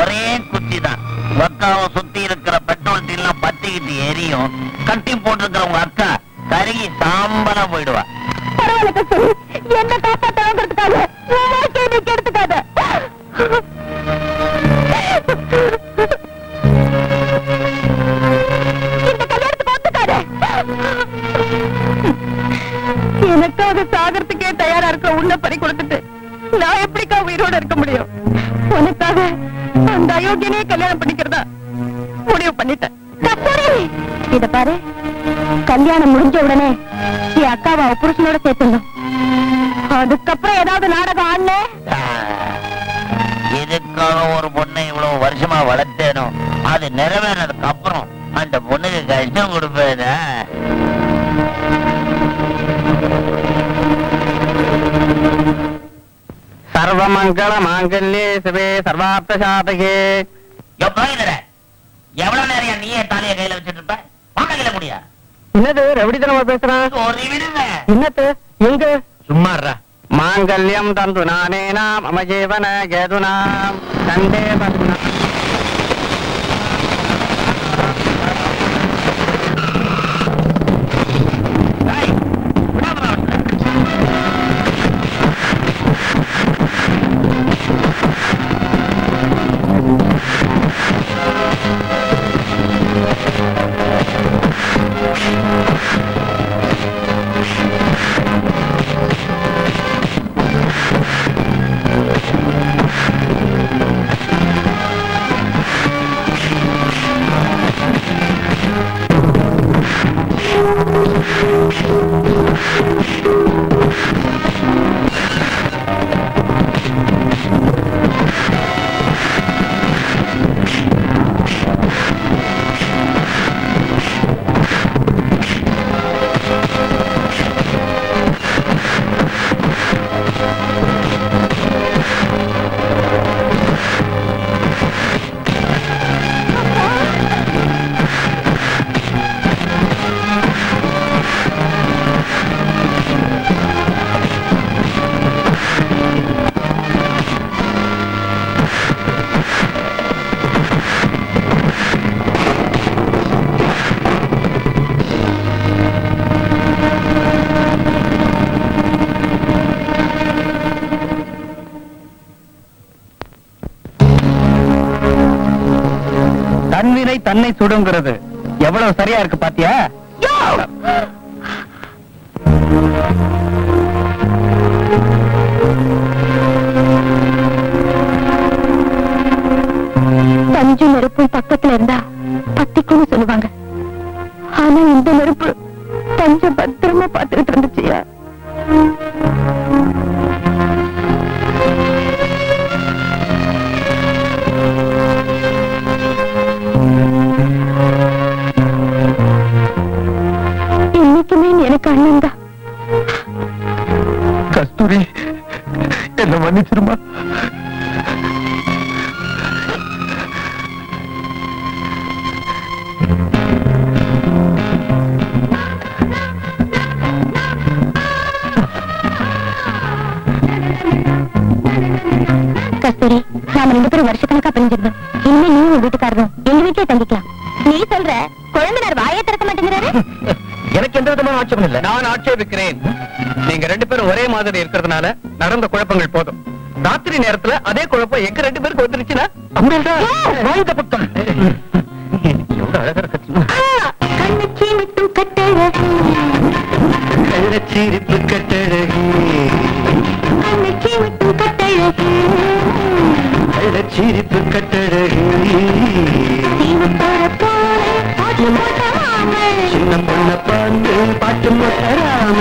ஒரே குத்தி தான் உங்க அக்காவை சுத்தி இருக்கிற பெட்ரோல் டீலாம் பத்திக்கிட்டு எரியும். கட்டி போட்டிருக்கிற உங்க அக்கா கருகி சாம்பலா போயிடுவா. பரவாயில்ல கஸ்தூரி, என்ன காப்பாத்தாங்கிறதுக்காக உன் வாழ்க்கையை நீ கெடுத்துக்காத. இந்த கல்யாணத்துக்கு ஒத்துக்காத. எனக்காக சாகறதுக்கே தயாரா இருக்க உன்னை பறி கொடுத்துட்டு நான் எப்படிக்கா உயிரோட இருக்க முடியும்? உனக்காக அந்த அயோக்கியனே கல்யாணம் பண்ணிக்கிறதா முடிவு பண்ணிட்டேன். இத பாரு, கல்யாணம் முடிஞ்ச உடனே என் அக்காவை அவ புருஷனோட சேர்த்துடணும். அதுக்கப்புறம் ஏதாவது நாடகம் ஆடல. இதுக்காக ஒரு பொண்ணை இவ்வளவு வருஷமா வளர்த்தேனோ அது நிறைவேறதுக்கு அப்புறம் அந்த பொண்ணுக்கு கஷ்டம் கொடுப்பேனா? சர்வமங்கள மாங்கல்யே சிவே சர்வார்த்த சாதகே. எவ்வளவு நேரம் நீயே தாலிய கையில வச்சிட்டு இருப்ப? வாங்கல முடியா? என்னது ரவிடித்தனமா பேசுறான்? ஒரு விடுங்க. என்னத்து? எங்க? சும்மாறா. மாங்கல்யம் தந்து நானேனா மம ஜீவன கேதுனா கண்டே பத்மனா. தன்வினை தன்னை சுடுங்கிறது எவ்வளவு சரியா இருக்கு பாத்தியா? பஞ்சு நெருப்பும் பக்கத்துல இருந்தா பத்திக்கும்னு சொல்லுவாங்க. ஆனா இந்த நெருப்பு பஞ்ச பத்திரமா பாத்துக்கிட்டு இருந்துச்சியா? இன்னைக்குமே எனக்கு அண்ணன் தான். கஸ்தூரி, என்ன மன்னிச்சிருமா. கஸ்தூரி, நாம 2 பேரும் வருஷக்கணக்கா பிரிஞ்சிருந்தோம். இனிமே நீ உன் வீட்டுக்காரரும் எங்க வீட்டிலே தங்கிக்கலாம். நீ சொல்ற குழந்தைனார் வாயை திறக்க மாட்டேங்கிறாரு. எனக்கு எந்த விதமான ஆட்சேபம் இல்ல. நான் ஆட்சேபிக்கிறேன். நீங்க 2 பேரும் ஒரே மாதிரி இருக்கிறதுனால நடந்த குழப்பங்கள் போதும். ராத்திரி நேரத்துல அதே குழப்பம் எங்க 2 பேருக்கு வந்துருச்சுன்னா வாழ்ந்த பக்கம் எவ்வளவு அழகா இருக்கு. கண்ணச்சீரிப்பு கட்டழகி, கள்ளச்சீரிப்பு கட்டழகி, கண்ணச்சீரிப்பு கட்டழகி, கள்ளச்சீரிப்பு கட்டழகி, தீவத்தோட போல பாட்டு போட்டவாம, சின்ன பொண்ண பாண்டு பாட்டு மொட்டராம